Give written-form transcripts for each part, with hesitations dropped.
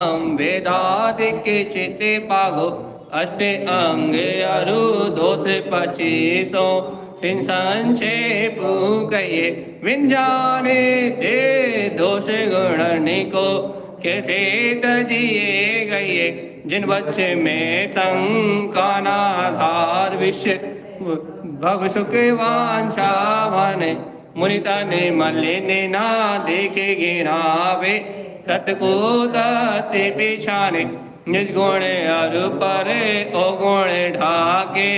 वेदादिके चिते पागो अष्टे अंगे अरु 225 तिन संक्षेप कहिए विंजाने दे दोष गुणनी को कैसे तजिए गए जिन बच्चे में संकानाधार विश्व भव सुख वांछा भने मुनिता ने मलिने ना देखे गिरावे सतको तते पिछाने निज गुण अरु परे ओ गुण ढाके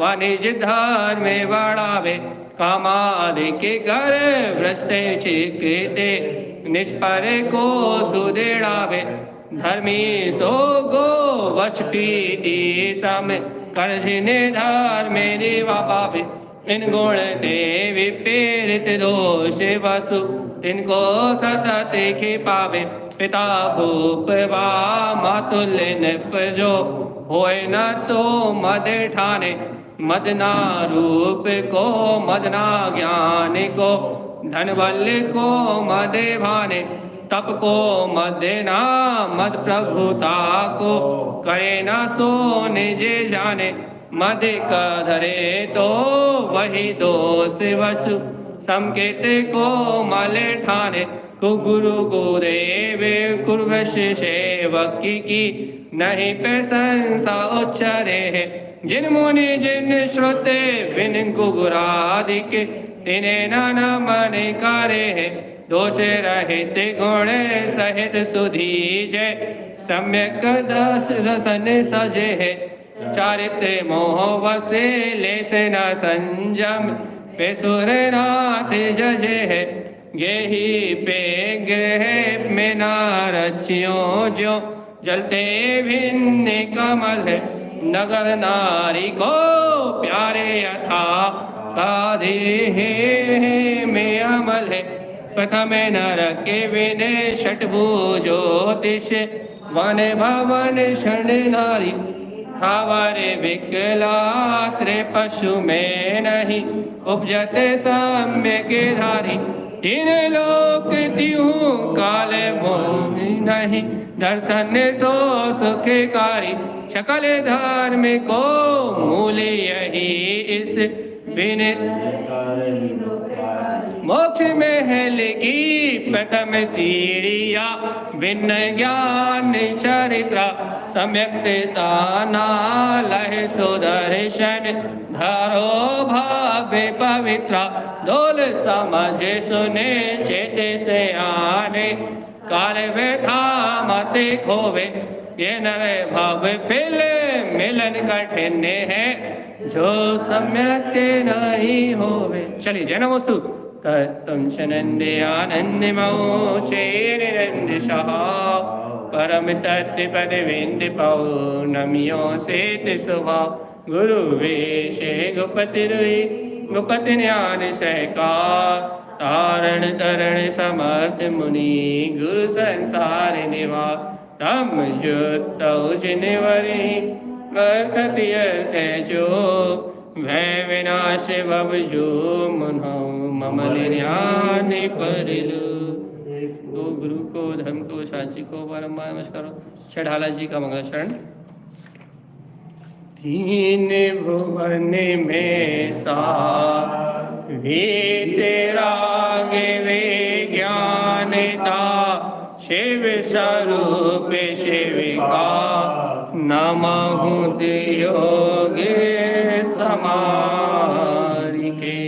वाणिज धर्म में बढ़ावे कामादि के घर भ्रष्टे छिकते निष्पर को सुदेड़ावे धर्मी सो गो वचपीति सम कर्जिने धर्म देवा पावे इन गुण देवी प्रेरित दोष वसु तिनको सतत पावे पिता भूप वा मातुल्य निपजो होए न तो मद ठाने मदना रूप को मदना ज्ञान को धन बल को मद भाने तप को मद ना मद प्रभुता को करे न सो निज जाने मद कधरे तो वही दोष वचु संकेत को मल ठाने गुरु गुरुदेव कुर्वश सेवक की नहीं प्रशंसा उच्चरे है जिन मुनि जिन श्रुते विन गुरादिक तिने नाना मन करे है दोष रहित गुण सहित सुधीज सम्यक दस रसन सजे है चारित्र मोह वसे लेश न संजम पे सुर नाथ जजे है गेही पे ग्रह में नारचियों जो जलते भिन्न कमल है नगर नारी को प्यारे यथा काधे में अमल है प्रथम नर के विने षटभुजोतिष वन भवन क्षण नारी थावरे विकलात्रे पशु में नहीं उपजते सम्यक धारी तीन लोक त्यों काल भूमि नहीं दर्शन सो सुखकारी सकल धर्म को मूल यही इस विनित मोक्ष महल की प्रथम सीढ़िया भिन्न ज्ञान चरित्र सम्यक्ता नालय सुदर्शन धरो भाव्य पवित्र दोल समझ सुने चेते से आने काल व्यथा मत खोवे ये नर भाव फिल मिलन कठिन है जो सम्यक नहीं होवे। चलिए जय नमोस्तु तत्तम शनंदे आनंद मोचे निरंदिशः परम तत्व पद विंद पौर्णमियों से स्वभाव गुरु वेशे गुपति रुई गुपति ज्ञान सहकार तारण तरण समर्थ मुनि गुरु संसार निवास तम जुत जिनवरी अर्थ जो भय विनाश भव जो मुनौ ममल ध्यान परिलु। तो गुरु को धर्म को साची को बारम्बार नमस्कार। छठाला जी का मंगल शरण। तीन भुवन में सा तेरा गे ज्ञानता शिव स्वरूप शिविका नमहु योगे समारिके।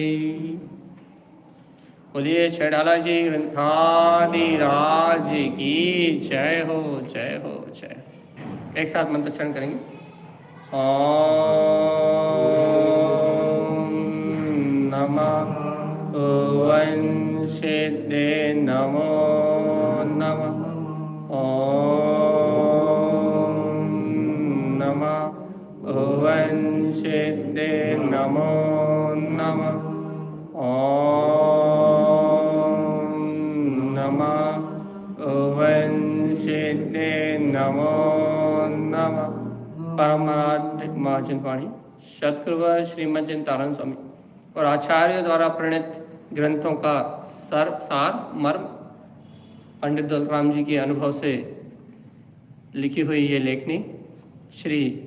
बोलिए छठाला जी ग्रंथादिराज की जय हो जय हो जय। एक साथ मंत्रोच्चारण करेंगे। ओम नमः वंशिते नमो नमः। ओम नमः वंशिते नमो नमः। ओम नमः वंशिते नमो नमः। परमाराध्य महाजन पाणी सतगुरु श्रीमद चिंतानंद स्वामी और आचार्य द्वारा प्रणीत ग्रंथों का सार मर्म पंडित दौलतराम जी के अनुभव से लिखी हुई ये लेखनी श्री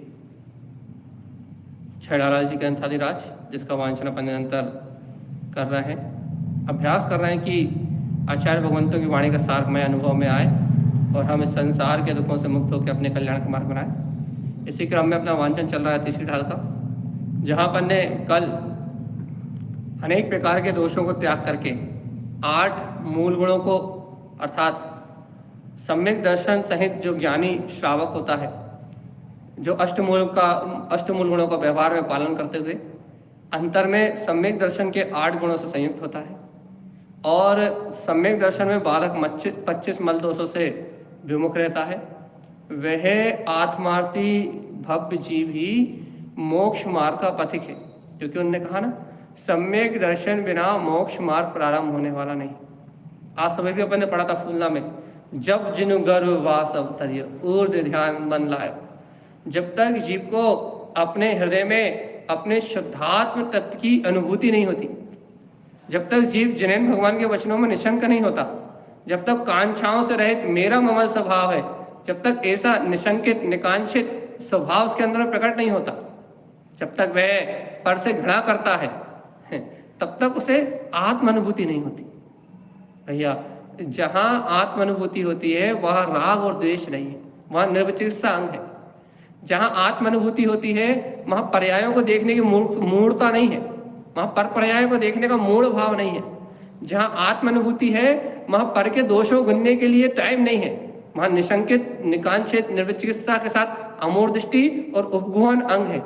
छैड़ाला जी ग्रंथाधिराज, जिसका वांछन अपन निरंतर कर रहे हैं, अभ्यास कर रहे हैं कि आचार्य भगवंतों की वाणी का सारमय अनुभव में आए और हम इस संसार के दुखों से मुक्त होकर अपने कल्याण का मार्ग बनाएं। इसी क्रम में अपना वांछन चल रहा है तीसरी ढाल का, जहाँ अपन ने कल अनेक प्रकार के दोषों को त्याग करके 8 मूल गुणों को अर्थात सम्यक दर्शन सहित जो ज्ञानी श्रावक होता है, जो अष्टमूल गुणों का व्यवहार में पालन करते हुए अंतर में सम्यक दर्शन के 8 गुणों से संयुक्त होता है और सम्यक दर्शन में बालक 25 मल दोषों से विमुख रहता है, वह आत्मार्थी भव्य जीव ही मोक्ष मार्ग का पथिक है। क्योंकि उन्होंने कहा ना, सम्यक दर्शन बिना मोक्ष मार्ग प्रारंभ होने वाला नहीं। आज सुबह भी अपन ने पढ़ा था फूलना में, जब जिनु गर्भ वास अवतरिय ऊर्ध्व ध्यान मन लायो। जब तक जीव को अपने हृदय में अपने शुद्धात्म तत्व की अनुभूति नहीं होती, जब तक जीव जिनेन भगवान के वचनों में निशंक नहीं होता, जब तक कांक्षाओं से रहित मेरा ममल स्वभाव है, जब तक ऐसा निशंकित निकांक्षित स्वभाव उसके अंदर प्रकट नहीं होता, जब तक वह पर से घृणा करता है, तब तक उसे आत्म अनुभूति नहीं होती। भैया, जहां आत्म अनुभूति होती है वहां राग और द्वेष नहीं है, वहां निर्विचिकित्सा अंग है। जहां आत्म अनुभूति होती है वहां पर्यायों को देखने की मूढ़ता नहीं है, वहां पर पर्यायों को देखने का मूढ़ भाव नहीं है। जहां आत्म अनुभूति है वहां पर के दोषों गिनने के लिए टाइम नहीं है, वहां निशंकित निकांक्षित निर्विचिकित्सा के साथ अमूढ़ दृष्टि और उपगुहन अंग है।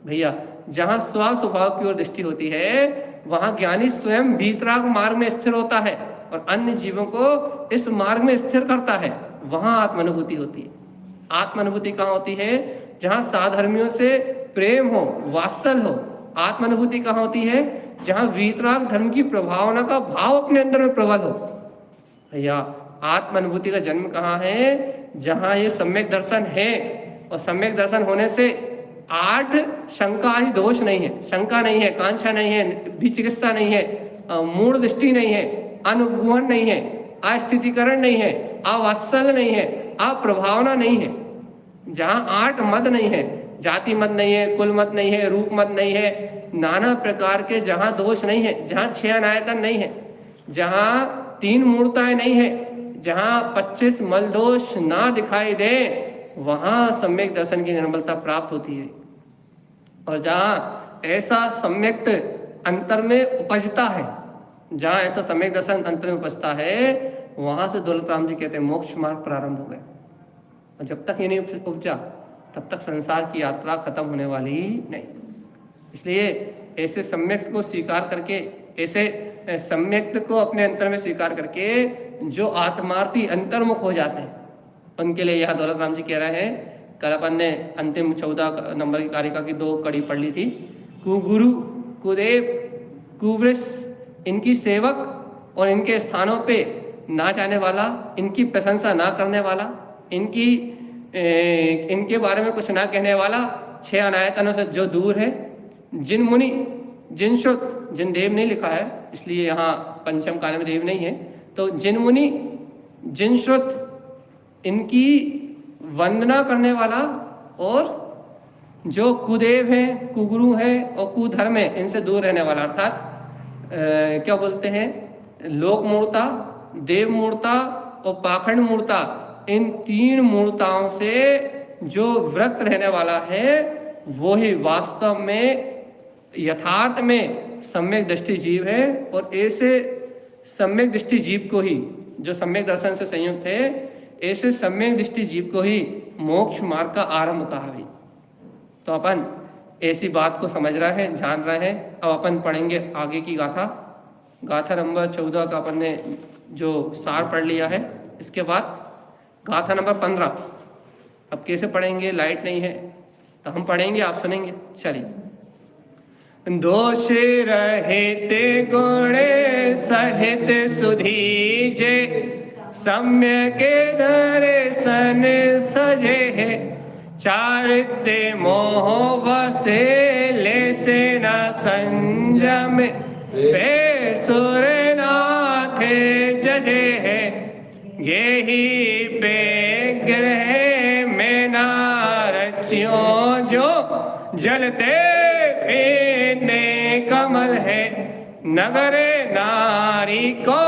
भैया, जहां स्व स्वभाव की ओर दृष्टि होती है वहां ज्ञानी स्वयं वीतराग मार्ग में स्थिर होता है और अन्य जीवों को इस मार्ग में स्थिर करता है, वहां आत्मानुभूति होती है। आत्मानुभूति कहाँ होती है? जहां साधर्मियों से प्रेम हो, वात्सल हो। आत्मानुभूति कहाँ होती है? जहां वीतराग धर्म की प्रभावना का भाव अपने अंदर में प्रबल हो। भैया, आत्मानुभूति का जन्म कहाँ है? जहां ये सम्यक दर्शन है, और सम्यक दर्शन होने से 8 शंका आदि दोष नहीं है, शंका नहीं है, कांक्षा नहीं है, विचिकित्सा नहीं है, मूढ़ दृष्टि नहीं है, अनुगुहन नहीं है, अस्थितिकरण नहीं है, अवात्सल नहीं है, अप्रभावना नहीं है। जहां 8 मत नहीं है, जाति मत नहीं है, कुल मत नहीं है, रूप मत नहीं है, नाना प्रकार के जहां दोष नहीं है, जहां 6 अनायतन नहीं है, जहां 3 मूर्ताएं नहीं है, जहां 25 मल दोष ना दिखाई दे, वहां सम्यक दर्शन की निर्मलता प्राप्त होती है। और जहां ऐसा सम्यक अंतर में उपजता है, जहां ऐसा सम्यक दर्शन अंतर में उपजता है, वहां से दौलत राम जी कहते हैं मोक्ष मार्ग प्रारंभ हो गया। और जब तक ये नहीं उपजा तब तक संसार की यात्रा खत्म होने वाली नहीं। इसलिए ऐसे सम्यक को स्वीकार करके, ऐसे सम्यक को अपने अंतर में स्वीकार करके जो आत्मार्थी अंतर्मुख हो जाते हैं, उनके लिए यह दौलत राम जी कह रहे हैं। कल अपन ने अंतिम 14 नंबर की कारिका की 2 कड़ी पढ़ ली थी। कुगुरु, कुदेव, कुवृष, इनकी सेवक और इनके स्थानों पे ना जाने वाला, इनकी प्रशंसा ना करने वाला, इनके बारे में कुछ ना कहने वाला, 6 अनायतनों से जो दूर है, जिन मुनि, जिन श्रुत, जिन देव नहीं लिखा है इसलिए यहाँ पंचम काल में देव नहीं है, तो जिन मुनि, जिन श्रुत, इनकी वंदना करने वाला, और जो कुदेव है, कुगुरु है और कुधर्म है, इनसे दूर रहने वाला। अर्थात क्या बोलते हैं, लोक मूर्ता, देव मूर्ता और पाखंड मूर्ता, इन 3 मूर्ताओं से जो व्रत रहने वाला है वो ही वास्तव में यथार्थ में सम्यक दृष्टि जीव है। और ऐसे सम्यक दृष्टि जीव को ही, जो सम्यक दर्शन से संयुक्त है, ऐसे सम्यक दृष्टि जीव को ही मोक्ष मार्ग का आरंभ कहा है। तो अपन ऐसी बात को समझ रहे हैं, जान रहे हैं। अब अपन पढ़ेंगे आगे की गाथा। गाथा नंबर 14 का अपन ने जो सार पढ़ लिया है, इसके बाद गाथा नंबर 15। अब कैसे पढ़ेंगे? लाइट नहीं है तो हम पढ़ेंगे, आप सुनेंगे। चलिए। दोष रहते गुण सहित सुधीजे, सम्यक दर्शन सजे है, चारित्य मोह बसे ले से न संजम, वे सुरनाथ जजे है, ये ही पे ग्रह ज्यों जो जलते पीने कमल है, नगरे नारी को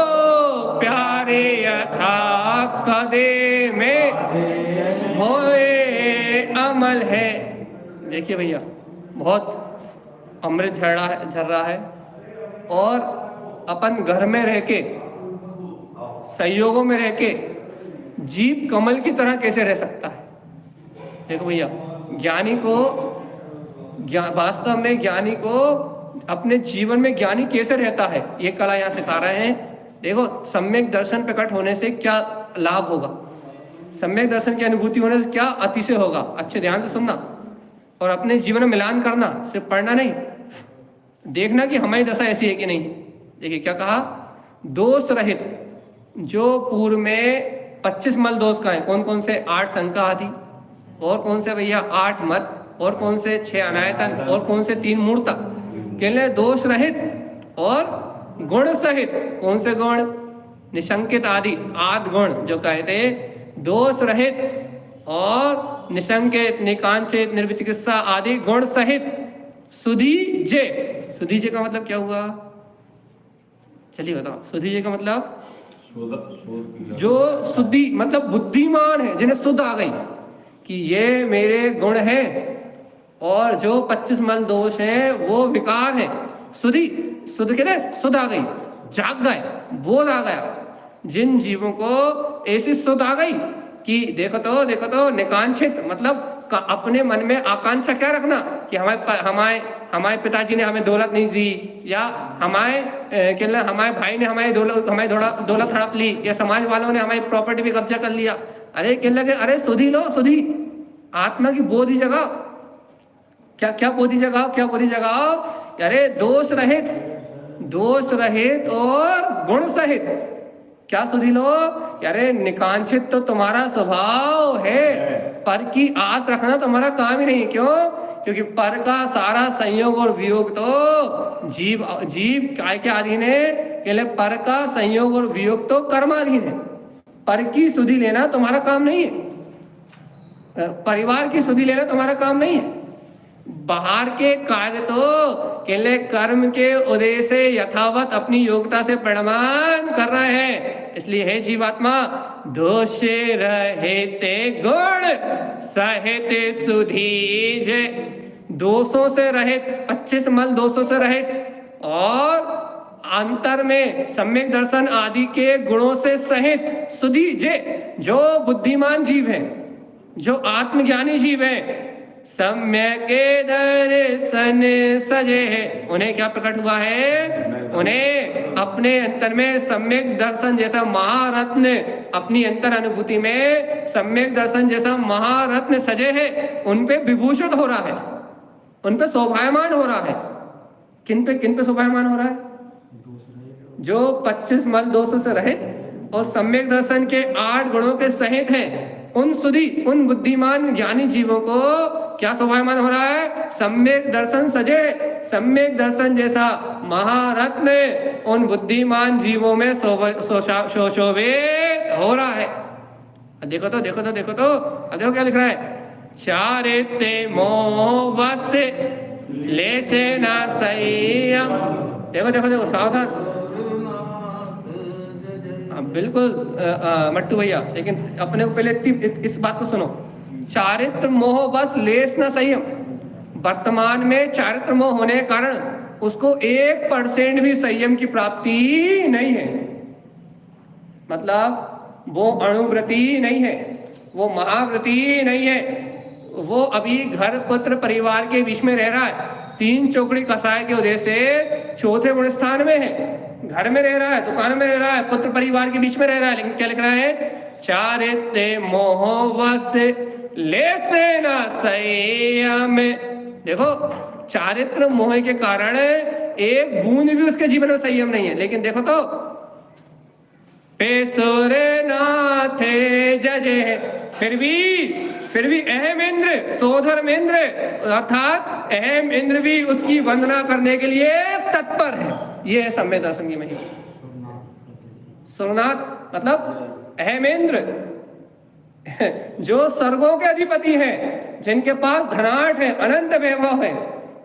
प्यारे यथा कदे में होए अमल है। देखिए भैया, बहुत अमृत झर रहा है और अपन घर में रह के, संयोगों में रह के जीव कमल की तरह कैसे रह सकता है। देखो भैया, ज्ञानी को वास्तव में ज्ञानी को अपने जीवन में ज्ञानी कैसे रहता है, ये कला यहाँ सिखा रहे हैं। देखो, सम्यक दर्शन प्रकट होने से क्या लाभ होगा, सम्यक दर्शन की अनुभूति होने से क्या अतिशय होगा, अच्छे ध्यान से सुनना और अपने जीवन में मिलान करना, सिर्फ पढ़ना नहीं, देखना कि हमारी दशा ऐसी है कि नहीं। देखिए क्या कहा, दोष रहित, जो पूर्व में 25 मल दोष का है, कौन कौन से, 8 शंका आदि, और कौन से भैया 8 मत, और कौन से 6 अनायतन, और कौन से 3 मूर्ता, कहले दोष रहित और गुण सहित। कौन से गुण, निशंकित आदि 8 गुण जो कहते, दोष रहित और निशंकित, निकांचित, निर्विचिकित्सा आदि गुण सहित सुधीजे। सुधीजे का मतलब क्या हुआ, चलिए बताओ। सुधीजे का मतलब जो शुद्धि, मतलब बुद्धिमान है, जिन्हें शुद्ध आ गई कि ये मेरे गुण हैं, और जो 25 मल दोष हैं वो विकार हैं। शुद्धि, शुद्ध के लिए शुद्ध आ गई, जाग गए, बोध आ गया। जिन जीवों को ऐसी शुद्ध आ गई कि देखो तो निकांक्षित, मतलब अपने मन में आकांक्षा क्या रखना कि हमारे पिताजी ने हमें दौलत नहीं दी, या हमारे भाई ने हमारी दौलत हड़प ली, या समाज वालों ने हमारी प्रॉपर्टी भी कब्जा कर लिया। अरे कहने लगे, अरे सुधी लो, सुधी आत्मा की बोधि जगाओ। क्या बोधि जगाओ, क्या बोधि जगाओ, अरे दोष रहित और गुण सहित। क्या सुधी लो, अरे निकांक्षित तो तुम्हारा स्वभाव है, पर की आस रखना तुम्हारा काम ही नहीं। क्यों, क्योंकि पर का सारा संयोग और वियोग तो जीव काय के अधीन है, कहले पर का संयोग और वियोग तो कर्माधीन है। पर की सुधि लेना तुम्हारा काम नहीं है, परिवार की सुधि लेना तुम्हारा काम नहीं है। बाहर के कार्य तो केवल कर्म के उदय से यथावत अपनी योग्यता से प्रमाण कर रहे हैं। इसलिए हे जीवात्मा, दोष रहते गुण सहित सुधीज, दोषों से रहित, 25 मल दोषों से रहित, और अंतर में सम्यक दर्शन आदि के गुणों से सहित सुधीजे, जो बुद्धिमान जीव हैं, जो आत्मज्ञानी जीव हैं, सम्यक दर्शन सजे है। उन्हें क्या प्रकट हुआ है, उन्हें अपने अंतर में सम्यक दर्शन जैसा महारत्न, अपनी अंतर अनुभूति में सम्यक दर्शन जैसा महारत्न सजे है, उन पे विभूषित हो रहा है, उन पे शोभायमान हो रहा है। किन पे शोभायमान हो रहा है, जो 25 मल दोषों से रहित और सम्यक दर्शन के 8 गुणों के सहित हैं, उन सुधी, उन बुद्धिमान ज्ञानी जीवों को क्या शोभायमान हो रहा है, सम्यक दर्शन सजे, सम्यक दर्शन जैसा महारत्न उन बुद्धिमान जीवों में शोभित हो रहा है। देखो तो अब देखो क्या लिख रहा है, चारित्य मोह वश ले से ना संयम। देखो सावधान, बिल्कुल मट्टू भैया, लेकिन अपने को पहले इस बात को सुनो। चारित्र मोह बस लेस न संयम, वर्तमान में चारित्र मोह होने के कारण उसको 1% भी संयम की प्राप्ति नहीं है। मतलब वो अणुव्रति नहीं है, वो महाव्रति नहीं है, वो अभी घर पुत्र परिवार के बीच में रह रहा है, 3 चौकड़ी कसाय के उदय से 4थे गुण स्थान में है, घर में रह रहा है, दुकान में रह रहा है, पुत्र परिवार के बीच में रह रहा है, लेकिन क्या लिख रहा है, चारित्य मोह वश लेसे न संयम। देखो, चारित्र मोह के कारण एक बूंद भी उसके जीवन में संयम नहीं है। लेकिन देखो तो, पेसुर नाथे जजे, फिर भी अहम इंद्र सोधर्म इंद्र, अर्थात अहम इंद्र भी उसकी वंदना करने के लिए तत्पर है। ये है सम्यक दर्शन की महिमा। सुरनाथ मतलब अहम इंद्र, जो स्वर्गों के अधिपति हैं, जिनके पास धनाढ़ है, अनंत वैभव है,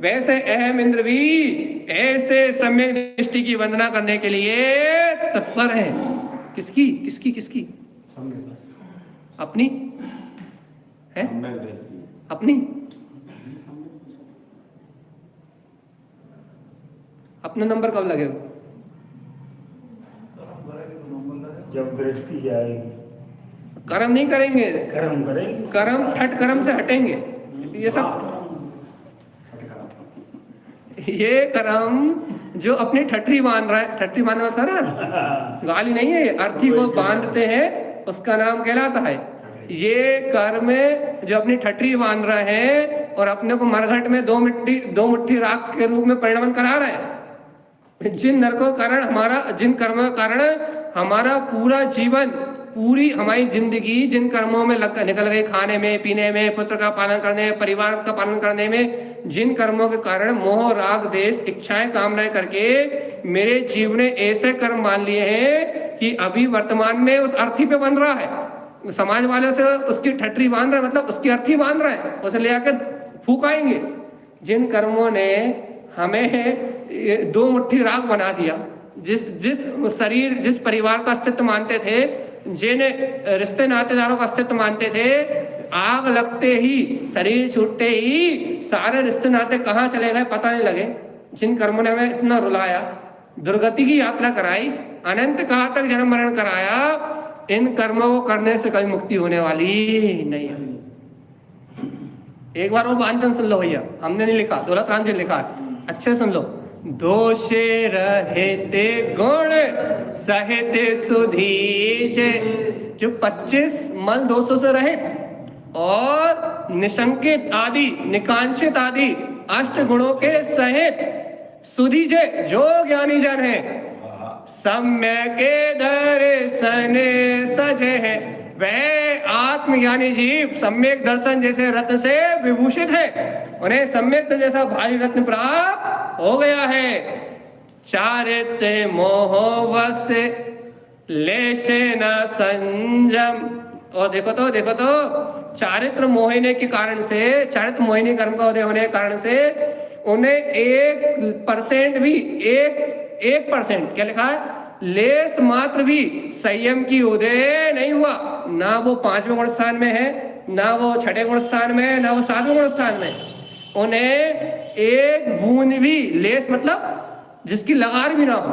वैसे अहम इंद्र भी ऐसे सम्यक दृष्टि की वंदना करने के लिए तत्पर है। किसकी किसकी किसकी? अपनी है, अपनी अपना नंबर कब लगेगा? जब दृष्टि जाएगी। कर्म नहीं करेंगे, कर्म करेंगे, कर्म ठट कर्म से हटेंगे। ये सब ये कर्म जो अपनी ठठरी बांध रहा है, ठठरी बांधना सर गाली नहीं है, अर्थी को बांधते हैं उसका नाम कहलाता है। ये कर्म जो अपनी ठठरी बांध रहे हैं और अपने को मरघट में दो मुट्ठी राख के रूप में परिणमन करा रहे हैं। जिन नरकों कारण हमारा, जिन कर्मों के कारण हमारा पूरा जीवन, पूरी हमारी जिंदगी जिन कर्मों में निकल गई, खाने में, पीने में, पुत्र का पालन करने में, परिवार का पालन करने में, जिन कर्मों के कारण मोह, राग, देश, इच्छाएं, कामनाएं करके मेरे जीवन ने ऐसे कर्म मान लिए हैं कि अभी वर्तमान में उस अर्थी पे बन रहा है। समाज वालों से उसकी ठठरी बांध रहा है, मतलब उसकी अर्थी बांध रहा है, उसे ले आकर फूकाएंगे। जिन कर्मों ने हमें दो मुट्ठी राख बना दिया, जिस शरीर, जिस परिवार का अस्तित्व मानते थे, जिन रिश्ते नातेदारों का अस्तित्व मानते थे, आग लगते ही, शरीर छूटते ही सारे रिश्ते नाते कहाँ चले गए पता नहीं लगे। जिन कर्मों ने हमें इतना रुलाया, दुर्गति की यात्रा कराई, अनंत काल तक जन्म मरण कराया, इन कर्मों को करने से कभी मुक्ति होने वाली नहीं है। एक बार वो वांचन सुन लो भैया, हमने नहीं लिखा, दौलत राम जी लिखा है, अच्छे सुन लो। दोषे रहते गुण सहित सुधीश, जो 25 मल दोषों से रहित और निशंकित आदि, निकांक्षित आदि अष्ट गुणों के सहित सुधीजे, जो ज्ञानी जन है, सम्यक दर्शन सजे है, वह आत्मज्ञानी जीव सम्यक दर्शन जैसे रत्न से विभूषित है, उन्हें सम्यक जैसा भारी रत्न प्राप्त हो गया है। चारित्र मोहवश लेशे न संयम, और देखो तो चारित्र मोहिनी के कारण से, चारित्र मोहिनी कर्म का उदय होने के कारण से उन्हें 1% भी, 1% क्या लिखा है, लेस मात्र भी संयम की उदय नहीं हुआ। ना वो 5वें गुण स्थान में है, ना वो 6ठे गुण स्थान में है, ना वो 7वें गुण स्थान में। उन्हें एक बूंद भी, लेस मतलब जिसकी लगार भी ना हो,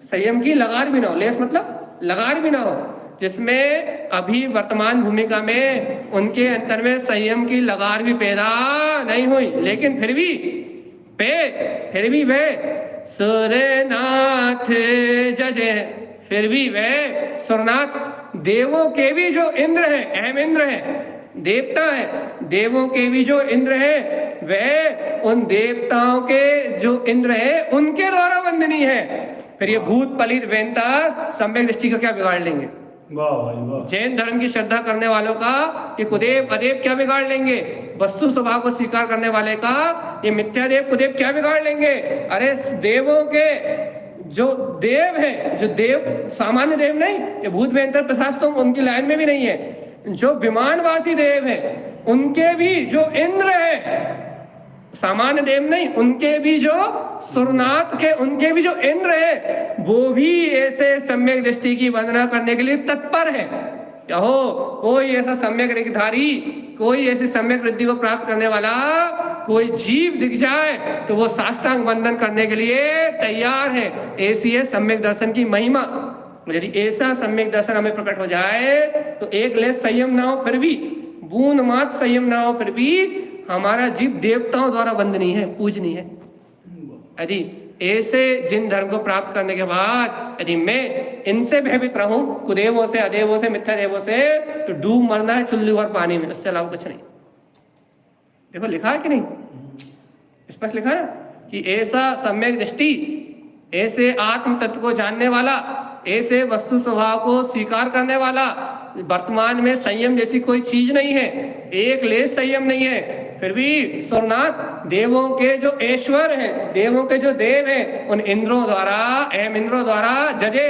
संयम की लगार भी ना हो, लेस मतलब लगार भी ना हो, जिसमें अभी वर्तमान भूमिका में उनके अंतर में संयम की लगार भी पैदा नहीं हुई, लेकिन फिर भी वे सुरनाथ जजे, फिर भी वे सुरनाथ, देवों के भी जो इंद्र है, अहम इंद्र है, देवता है, देवों के भी जो इंद्र है, वह उन देवताओं के जो इंद्र है उनके द्वारा वंदनीय है। फिर ये भूत पलित वेंतार सम्यक दृष्टि का क्या बिगाड़ लेंगे? जैन धर्म की श्रद्धा करने वालों का ये कुदेव अदेव क्या बिगाड़ लेंगे? वस्तु स्वभाव को स्वीकार करने वाले का ये मिथ्यादेव कुदेव क्या बिगाड़ लेंगे? अरे देवों के जो देव है, जो देव सामान्य देव नहीं, ये भूत वेंतर प्रशास तो उनकी लाइन में भी नहीं है, जो विमानवासी देव है उनके भी जो इंद्र है, सामान्य देव नहीं, उनके भी जो सुरनाथ के, उनके भी जो इंद्र है, वो भी ऐसे सम्यक दृष्टि की वंदना करने के लिए तत्पर है। क्या हो, कोई ऐसा सम्यक ऋग्धारी, कोई ऐसी सम्यक वृद्धि को प्राप्त करने वाला कोई जीव दिख जाए तो वो साष्टांग वंदन करने के लिए तैयार है। ऐसी है सम्यक दर्शन की महिमा। यदि ऐसा सम्यक दर्शन हमें प्रकट हो जाए तो एक लेस संयम ना हो, फिर भी बूंद मात संयम ना हो, फिर भी हमारा जीव देवताओं द्वारा वंदनीय है, पूजनीय है। यदि ऐसे जिन धर्म को प्राप्त करने के बाद यदि मैं इनसे भयभीत रहूं, कुदेवों से, अदेवों से, मिथ्या देवों से, तो डूब मरना है चुल्ली और पानी में, इससे अलावा कुछ नहीं। देखो लिखा है कि नहीं, स्पष्ट लिखा है कि ऐसा सम्यक दृष्टि, ऐसे आत्म तत्व को जानने वाला, ऐसे वस्तु स्वभाव को स्वीकार करने वाला, वर्तमान में संयम जैसी कोई चीज नहीं है, एक लेस संयम नहीं है, फिर भी सुरनाथ देवों के जो ऐश्वर हैं, देवों के जो देव हैं, उन इंद्रों द्वारा, अहम इंद्रों द्वारा जजे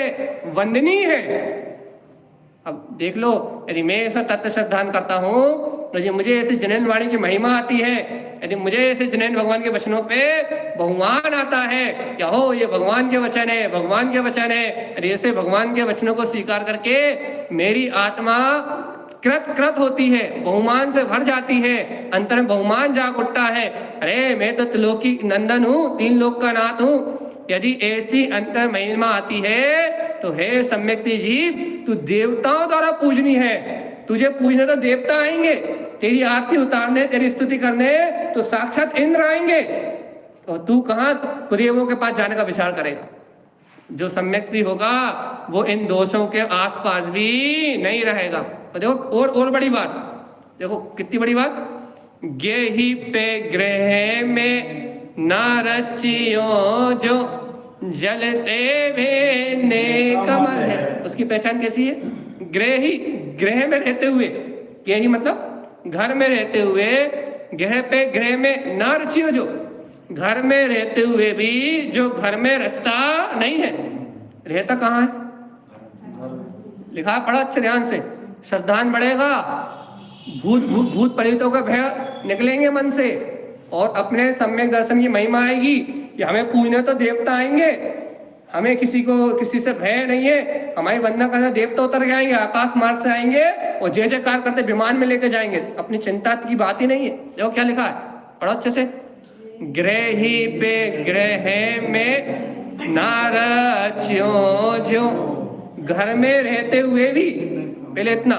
वंदनीय है। अब देख लो, यदि मैं ऐसा तत्व श्रद्धान करता हूँ, तो मुझे ऐसे जनन वाणी की महिमा आती है, यदि मुझे ऐसे जनन भगवान के वचनों पे बहुमान आता है, या हो ये भगवान के वचन है, भगवान के वचन है, यदि ऐसे भगवान के वचनों को स्वीकार करके मेरी आत्मा कृत कृत होती है, बहुमान से भर जाती है, अंतर में बहुमान जाग उठता है, अरे मैं तो त्रिलोकी नंदन हूँ, 3 लोक का नाथ हूँ। यदि ऐसी अंतर महिमा आती है तो हे सम्यक्ति जीव, तू देवताओं द्वारा पूजनी है, तुझे पूजने तो देवता आएंगे, तेरी आरती उतारने, तेरी स्तुति करने तो साक्षात इंद्र आएंगे, और तू कहाँ कुदेवों के पास जाने का विचार करेगा। जो सम्यक्ति होगा वो इन दोषों के आसपास भी नहीं रहेगा। और देखो और बड़ी बात, देखो कितनी बड़ी बात, गे ही पे ग्रह में ना रचियो जो जलते वे ने कमल है। उसकी पहचान कैसी है? ग्रह में रहते हुए, यही मतलब घर में रहते हुए, ग्रह पे ग्रह में ना रचियो, जो घर में रहते हुए भी जो घर में रचता नहीं है, रहता कहाँ है? लिखा पढ़ा अच्छे ध्यान से, श्रद्धान बढ़ेगा, भूत प्रेतों का भय निकलेंगे मन से, और अपने सम्यक दर्शन की महिमा आएगी कि हमें पूजने तो देवता आएंगे, हमें किसी से भय नहीं है, हमारी वंदना करने देवता उतर के आएंगे, आकाश मार्ग से आएंगे और जय जयकार करते विमान में लेके जाएंगे। अपनी चिंता की बात ही नहीं है। देखो क्या लिखा है, पढ़ो अच्छे से, ग्रही पे ग्रह में नारच्यो जो, घर में रहते हुए भी, पहले इतना,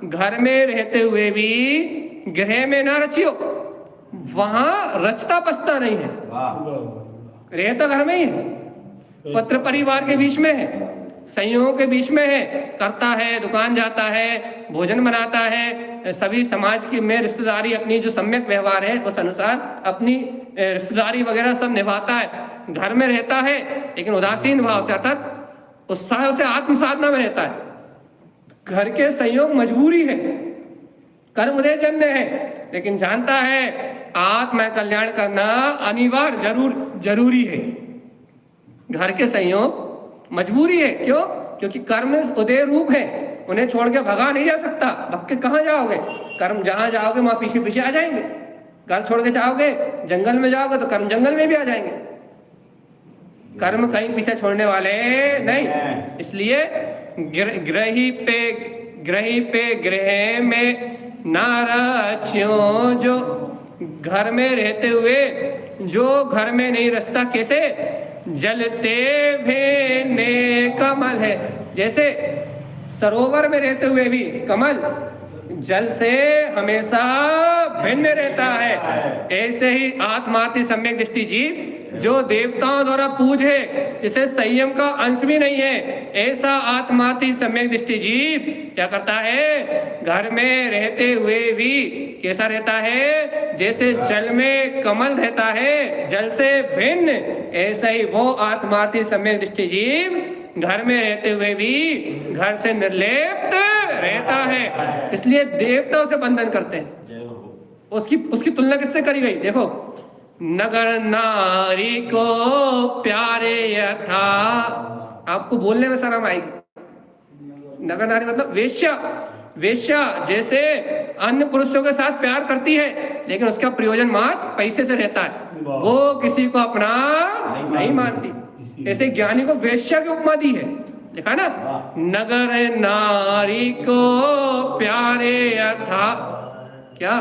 घर में रहते हुए भी ग्रह में ना रचियो, वहां रचता बसता नहीं है, रहता घर में ही है, पत्र परिवार के बीच में है, संयोगों के बीच में है, करता है, दुकान जाता है, भोजन बनाता है, सभी समाज की में रिश्तेदारी, अपनी जो सम्यक व्यवहार है उस अनुसार अपनी रिश्तेदारी वगैरह सब निभाता है, घर में रहता है लेकिन उदासीन भाव से, अर्थात उत्साह से आत्म साधना में रहता है। घर के संयोग मजबूरी है, कर्म उदय जन्य है, लेकिन जानता है आत्म कल्याण करना अनिवार्य जरूरी है। घर के संयोग मजबूरी है, क्यों? क्योंकि कर्म उदय रूप है, उन्हें छोड़ के भगा नहीं जा सकता। भग के कहाँ जाओगे? कर्म जहां जाओगे वहां पीछे पीछे आ जाएंगे। घर छोड़ के जाओगे, जंगल में जाओगे तो कर्म जंगल में भी आ जाएंगे। कर्म कहीं पीछे छोड़ने वाले नहीं। इसलिए ग्रही पे ग्रह में ना रच्यो, जो घर में रहते हुए जो घर में नहीं रचता, कैसे? जलते भेने कमल है, जैसे सरोवर में रहते हुए भी कमल जल से हमेशा भिन्न रहता है, ऐसे ही आत्मार्थी सम्यक दृष्टि जीव जो देवताओं द्वारा पूजे, जिसे संयम का अंश भी नहीं है, ऐसा आत्मार्थी सम्यक दृष्टि जीव क्या करता है? घर में रहते हुए भी कैसा रहता है? जैसे जल में कमल रहता है, जल से भिन्न, ऐसा ही वो आत्मार्थी सम्यक दृष्टि जीव घर में रहते हुए भी घर से निर्लिप्त रहता है। इसलिए देवताओं से बंधन करते हैं। उसकी तुलना किससे करी गई? देखो, नगर नारी को प्यारे यथा, आपको बोलने में शर्म आएगी। नगर नारी मतलब वेश्या जैसे अन्य पुरुषों के साथ प्यार करती है, लेकिन उसका प्रयोजन मात्र पैसे से रहता है, वो किसी को अपना नहीं मानती। ऐसे ज्ञानी को वेश्या की उपमा दी है, लिखा ना, नगर नारी को प्यारे यथा, क्या?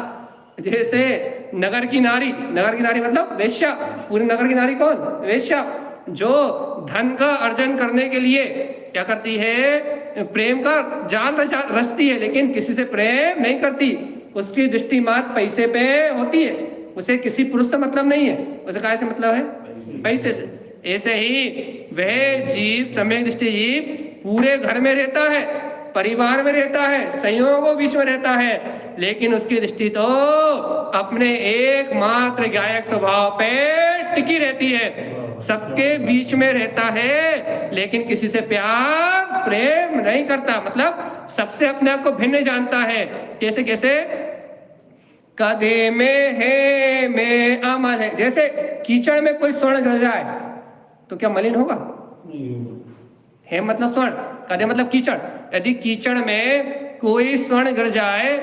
जैसे नगर की नारी मतलब वेश्या। पूरी नगर की नारी कौन? वेश्या, जो धन का अर्जन करने के लिए क्या करती है? प्रेम का जाल रचती है, लेकिन किसी से प्रेम नहीं करती। उसकी दृष्टि मात्र पैसे पे होती है, उसे किसी पुरुष से मतलब नहीं है। उसे काय से मतलब है? पैसे से। ऐसे ही वह जीव, सम्यक दृष्टि जीव, पूरे घर में रहता है, परिवार में रहता है, संयोगों बीच में रहता है, लेकिन उसकी दृष्टि तो अपने एकमात्र गायक स्वभाव पे टिकी रहती है। सबके बीच में रहता है, लेकिन किसी से प्यार प्रेम नहीं करता, मतलब सबसे अपने आप को भिन्न जानता है। कैसे कैसे? कदे में है में अमल है, जैसे कीचड़ में कोई स्वर्ण गिर जाए तो क्या मलिन होगा? है मतलब स्वर्ण, कदे मतलब कीचड़। यदि कीचड़ में कोई स्वर्ण गिर जाए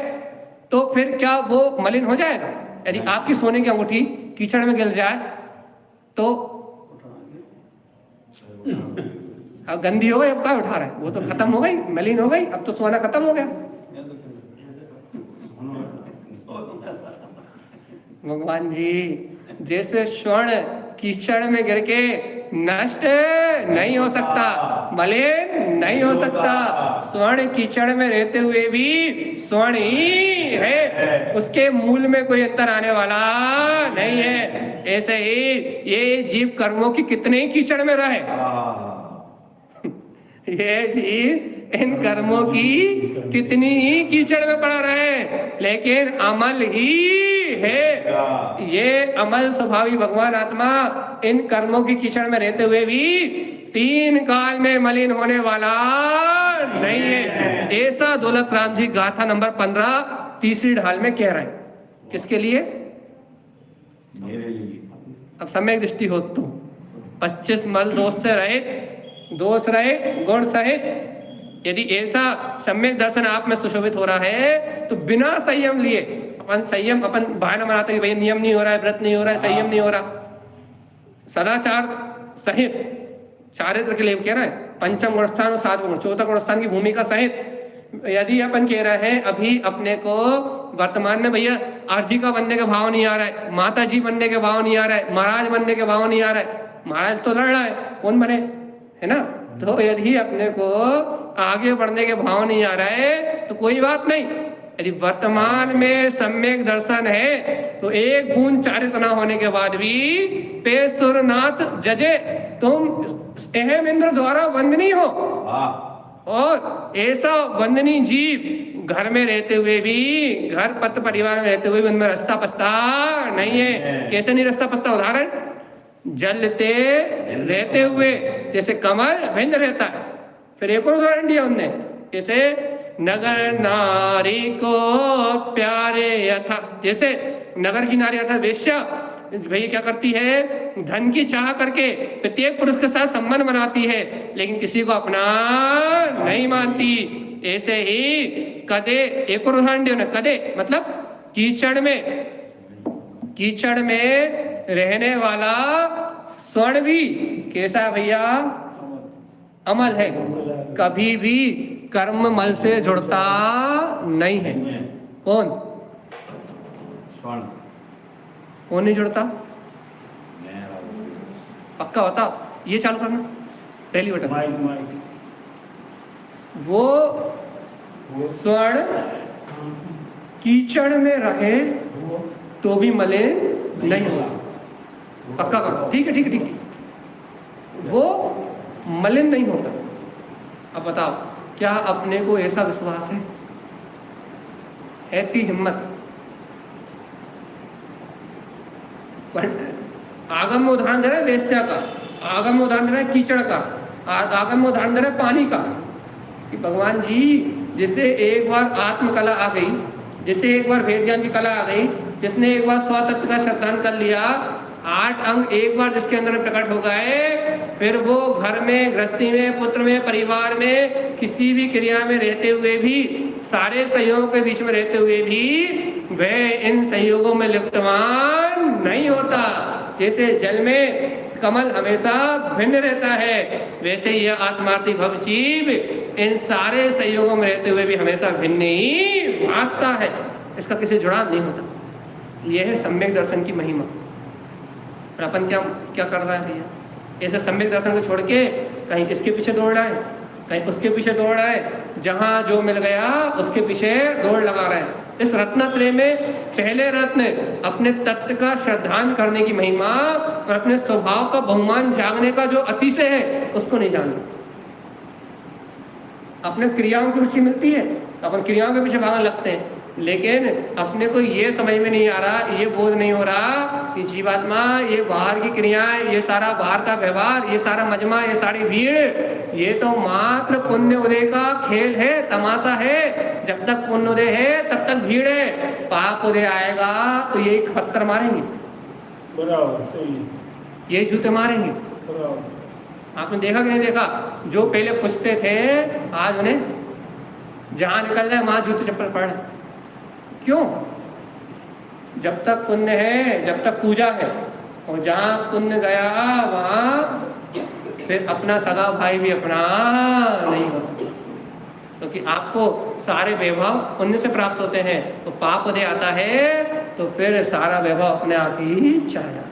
तो फिर क्या वो मलिन हो जाएगा? यदि आपकी सोने की अंगूठी कीचड़ में गिर जाए तो अब गंदी हो गई, अब क्या उठा रहे हैं? वो तो खत्म हो गई, मलिन हो गई, अब तो सोना खत्म हो गया। भगवान जी जैसे स्वर्ण कीचड़ में गिर के नष्ट नहीं हो सकता, मलिन नहीं हो सकता, स्वर्ण कीचड़ में रहते हुए भी स्वर्ण ही है, उसके मूल में कोई अंतर आने वाला नहीं है। ऐसे ही ये जीव कर्मों की कितने ही कीचड़ में रहे, ये जीव इन कर्मों की कितनी ही कीचड़ में पड़ा रहे, लेकिन अमल ही है। ये अमल स्वभावी भगवान आत्मा इन कर्मों की कीचड़ में रहते हुए भी 3 काल में मलिन होने वाला नहीं है। ऐसा दौलत राम जी गाथा नंबर 15 तीसरी ढाल में कह रहे हैं। किसके लिए? मेरे लिए। अब सम्यक दृष्टि हो तो 25 मल दोष से रहित, दोष रहित, गुण सहित। यदि ऐसा सम्यक दर्शन आप में सुशोभित हो रहा है तो बिना संयम लिए, अपन संयम अपन बहाना बनाते हैं भाई नियम नहीं हो रहा है, व्रत नहीं हो रहा है, संयम नहीं हो रहा, सदाचार सहित चारित्र के लिए कह रहा है, पंचम गुणस्थान और 7 गुण, चौथा गुणस्थान की भूमिका सहित यदि अपन कह रहे हैं अभी अपने को वर्तमान में भैया आरजी का बनने का भाव नहीं आ रहा है, माता जी बनने के भाव नहीं आ रहा है, महाराज बनने के भाव नहीं आ रहा है, महाराज तो लड़ रहा है, कौन बने, है ना? तो यदि अपने को आगे बढ़ने के भाव नहीं आ रहा है तो कोई बात नहीं। यदि वर्तमान में सम्यक दर्शन है तो एक बूंद चारित्र न होने के बाद भी पेशुरनाथ जजे तुम अहम इंद्र द्वारा वंदनीय हो, और ऐसा वंदनीय जीव घर में रहते हुए भी, घर पत्र परिवार में रहते हुए भी उनमें रस्ता पस्ता नहीं है। कैसे नहीं रस्ता पस्ता? उदाहरण, जलते रहते हुए जैसे कमल भिन्न रहता है। फिर एक और उदाहरण दिया उनने, जैसे नगर नारी को प्यारे यथा, जैसे नगर की नारी अर्थात वेश्या भैया क्या करती है, धन की चाह करके प्रत्येक पुरुष के साथ संबंध बनाती है लेकिन किसी को अपना नहीं मानती। ऐसे ही कदे, एक और उदाहरण दिया, कदे मतलब कीचड़ में रहने वाला स्वर्ण भी कैसा है भैया? अमल है, कभी भी कर्म मल से जुड़ता नहीं है। कौन? स्वर्ण। कौन नहीं जुड़ता? पक्का बताओ, ये चालू करना पहली बटन। माइक वो स्वर्ण कीचड़ में रहे तो भी मलिन नहीं होगा, पक्का करो। ठीक है ठीक है ठीक है, वो मलिन नहीं होता। अब बताओ, क्या अपने को ऐसा विश्वास है इतनी हिम्मत? आगम में उदाहरण दे रहा है वेश्या का, आगम में उदाहरण दे रहा है कीचड़ का, आगम में उदाहरण दे रहा है पानी का, कि भगवान जी जिसे एक बार आत्म कला आ गई, जिसे एक बार वेद ज्ञान की कला आ गई, जिसने एक बार स्वतत्व का श्रद्धान कर लिया, 8 अंग एक बार जिसके अंदर प्रकट हो गए, फिर वो घर में, गृहस्थी में, पुत्र में, परिवार में, किसी भी क्रिया में रहते हुए भी, सारे संयोगों के बीच में रहते हुए भी वह इन संयोगों में लिप्तमान नहीं होता। जैसे जल में कमल हमेशा भिन्न रहता है, वैसे यह आत्मार्थी भवजीव इन सारे संयोगों में रहते हुए भी हमेशा भिन्न ही भासता है, इसका किसी जुड़ाव नहीं होता। यह है सम्यक दर्शन की महिमा। और अपन क्या कर रहा है भैया? ऐसे सम्यक दर्शन को छोड़ के कहीं इसके पीछे दौड़ रहा है, कहीं उसके पीछे दौड़ रहा है, जहां जो मिल गया उसके पीछे दौड़ लगा रहा है। इस रत्नत्रय में पहले रत्न अपने तत्व का श्रद्धान करने की महिमा और अपने स्वभाव का बहुमान जागने का जो अतिशय है उसको नहीं जानते। अपने क्रियाओं की रुचि मिलती है तो अपन क्रियाओं के पीछे भागने लगते हैं, लेकिन अपने को ये समझ में नहीं आ रहा, ये बोध नहीं हो रहा कि जीवात्मा, ये बाहर की क्रियाएं, ये सारा बाहर का व्यवहार, ये सारा मजमा, ये सारी भीड़, ये तो मात्र पुण्य उदय का खेल है, तमाशा है। जब तक पुण्य उदय है तब तक भीड़ है, पाप उदय आएगा तो यही खत्तर मारेंगे, बराबर सही, ये जूते मारेंगे। बराबर आपने देखा कि नहीं देखा? जो पहले पूछते थे आज उन्हें जहां निकल रहे वहां जूते चप्पल पड़ रहे। क्यों? जब तक पुण्य है, जब तक पूजा है, और जहां पुण्य गया वहां फिर अपना सगा भाई भी अपना नहीं होता, क्योंकि आपको सारे वैभव पुण्य से प्राप्त होते हैं। तो पाप उदय आता है तो फिर सारा वैभव अपने आप ही चला जाता।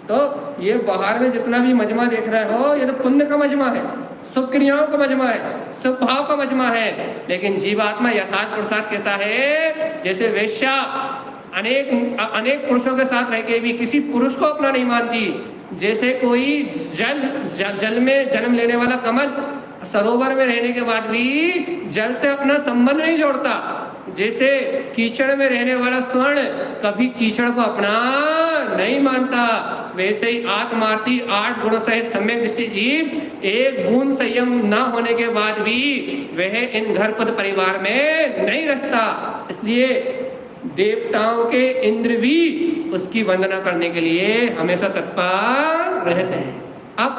तो ये बाहर में जितना भी मजमा देख रहे हो, ये तो पुण्य का मजमा है, शुभ क्रियाओं का मजमा है, शुभ भाव का मजमा है। लेकिन जीवात्मा यथार्थ पुरुषार्थ कैसा है? जैसे वेश्या अनेक पुरुषों के साथ रह के भी किसी पुरुष को अपना नहीं मानती, जैसे कोई जल में जन्म लेने वाला कमल सरोवर में रहने के बाद भी जल से अपना संबंध नहीं जोड़ता, जैसे कीचड़ में रहने वाला स्वर्ण कभी कीचड़ को अपना नहीं मानता, वैसे ही आत्मार्थी 8 गुण सहित सम्यक दृष्टि जीव एक बूंद संयम ना होने के बाद भी वह इन घर पद परिवार में नहीं रचता। इसलिए देवताओं के इंद्र भी उसकी वंदना करने के लिए हमेशा तत्पर रहते हैं। अब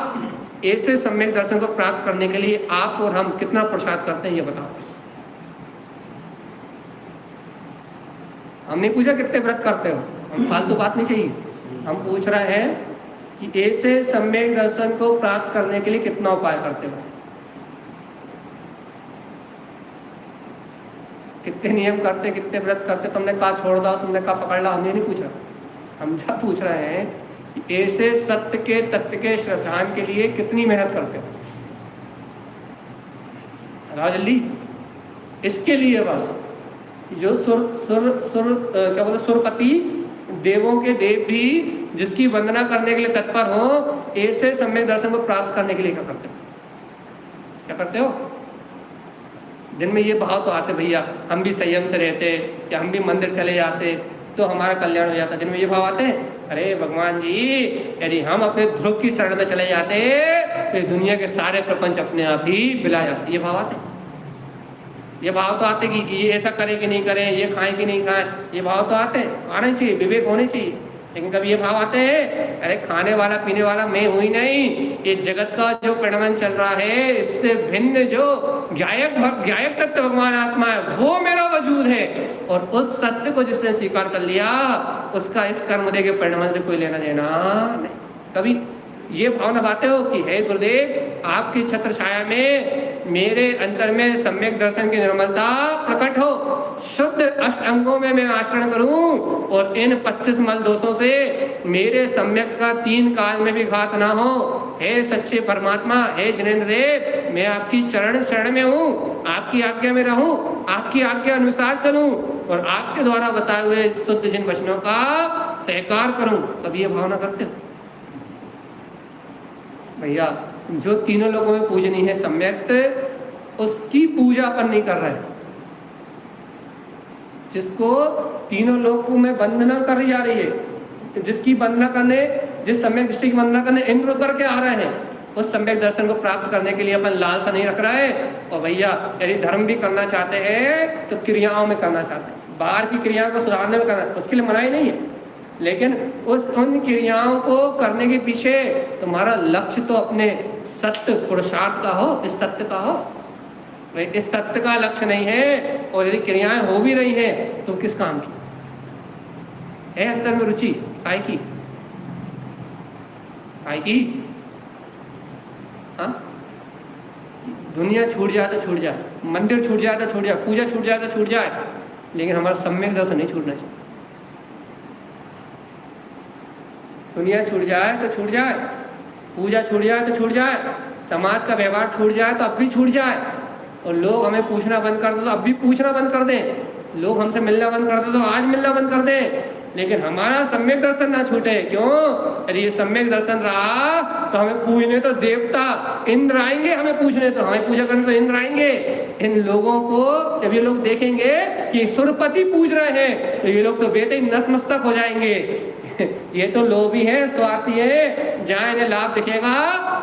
ऐसे सम्यक दर्शन को प्राप्त करने के लिए आप और हम कितना पुरुषार्थ करते हैं ये बताओ। हमने पूछा कितने व्रत करते हो, हम फालतू बात नहीं चाहिए। हम पूछ रहे हैं कि ऐसे सम्यक दर्शन को प्राप्त करने के लिए कितना उपाय करते हो, बस कितने नियम करते, कितने व्रत करते, तुमने कहा छोड़ दो, तुमने कहा पकड़ ला, हमने नहीं पूछ रहा। हम क्या पूछ रहे हैं कि ऐसे सत्य के तत्व के श्रद्धान के लिए कितनी मेहनत करते हो। जल्दी इसके लिए बस जो क्या बोलते सुरपति देवों के देव भी जिसकी वंदना करने के लिए तत्पर हो, ऐसे सम्यक दर्शन को प्राप्त करने के लिए क्या करते हो? क्या करते हो? दिन में ये भाव तो आते भैया हम भी संयम से रहते या हम भी मंदिर चले जाते तो हमारा कल्याण हो जाता। दिन में ये भाव आते हैं, अरे भगवान जी यदि हम अपने ध्रुव की शरण में चले जाते तो दुनिया के सारे प्रपंच अपने आप ही बिला जाते। ये भाव आते, ये भाव तो आते कि ये ऐसा करें कि नहीं करें, ये खाएं कि नहीं खाएं, ये भाव तो आते आने चाहिए, विवेक होने चाहिए। लेकिन कभी ये भाव आते हैं अरे खाने वाला पीने वाला मैं हुई नहीं, ये जगत का जो परिणाम चल रहा है इससे भिन्न जो ज्ञायक तत्व भगवान आत्मा है वो मेरा वजूद है, और उस सत्य को जिसने स्वीकार कर लिया उसका इस कर्मदेह के परिणाम से कोई लेना देना नहीं। कभी ये भावना पाते हो कि हे गुरुदेव आपकी छत्र छाया में मेरे अंतर में सम्यक दर्शन की निर्मलता प्रकट हो, शुद्ध अष्ट अंगों में मैं आचरण करूं और इन 25 मल दोषों से मेरे सम्यक का 3 काल में भी घात ना हो। हे सच्चे परमात्मा, हे जिनेंद्र देव, मैं आपकी चरण शरण में हूँ, आपकी आज्ञा में रहूं, आपकी आज्ञा अनुसार चलूं और आपके द्वारा बताए हुए शुद्ध जिन वचनों का सहकार करूं। कभी ये भावना करते हो? भैया जो तीनों लोगों में पूजनीय है सम्यक, उसकी पूजा अपन नहीं कर रहे हैं। जिसको तीनों लोगों में वंदना करी जा रही है, जिसकी वंदना करने, जिस सम्यक दृष्टि की वंदना करने इंद्र उतर के आ रहे हैं, उस सम्यक दर्शन को प्राप्त करने के लिए अपन लालसा नहीं रख रहे हैं। और भैया यदि धर्म भी करना चाहते हैं तो क्रियाओं में करना चाहते हैं, बाहर की क्रियाओं को सुधारने में करना, उसके लिए मनाही नहीं है। लेकिन उन क्रियाओं को करने के पीछे तुम्हारा लक्ष्य तो अपने सत्य पुरुषार्थ का हो, इस तत्व का हो। इस तत्व का लक्ष्य नहीं है और यदि क्रियाएं हो भी रही हैं तो किस काम की है? अंतर में रुचि काय की? हाँ, दुनिया छूट जाए तो छूट जाए, मंदिर छूट जाए तो छूट जाए, पूजा छूट जाए तो छूट जाए, लेकिन हमारा सम्यक दर्शन नहीं छूटना चाहिए। दुनिया छूट जाए तो छूट जाए, पूजा छूट जाए तो छूट जाए, समाज का व्यवहार छूट जाए तो अब भी छूट जाए, और लोग हमें पूछना बंद कर दे तो अब भी पूछना बंद कर दें, लोग हमसे मिलना बंद कर दे तो आज मिलना बंद कर दें, लेकिन हमारा सम्यक दर्शन ना छूटे। क्यों? यदि ये सम्यक दर्शन रहा तो हमें पूजने तो देवता इंद्र आएंगे, हमें पूछने तो, हमें पूजा करने तो इंद्र आएंगे। इन लोगों को जब ये लोग देखेंगे कि सुरपति पूज रहे हैं तो ये लोग तो बेटे ही नतमस्तक हो जाएंगे। ये तो लोभी है, स्वार्थी है, जहां इन्हें लाभ दिखेगा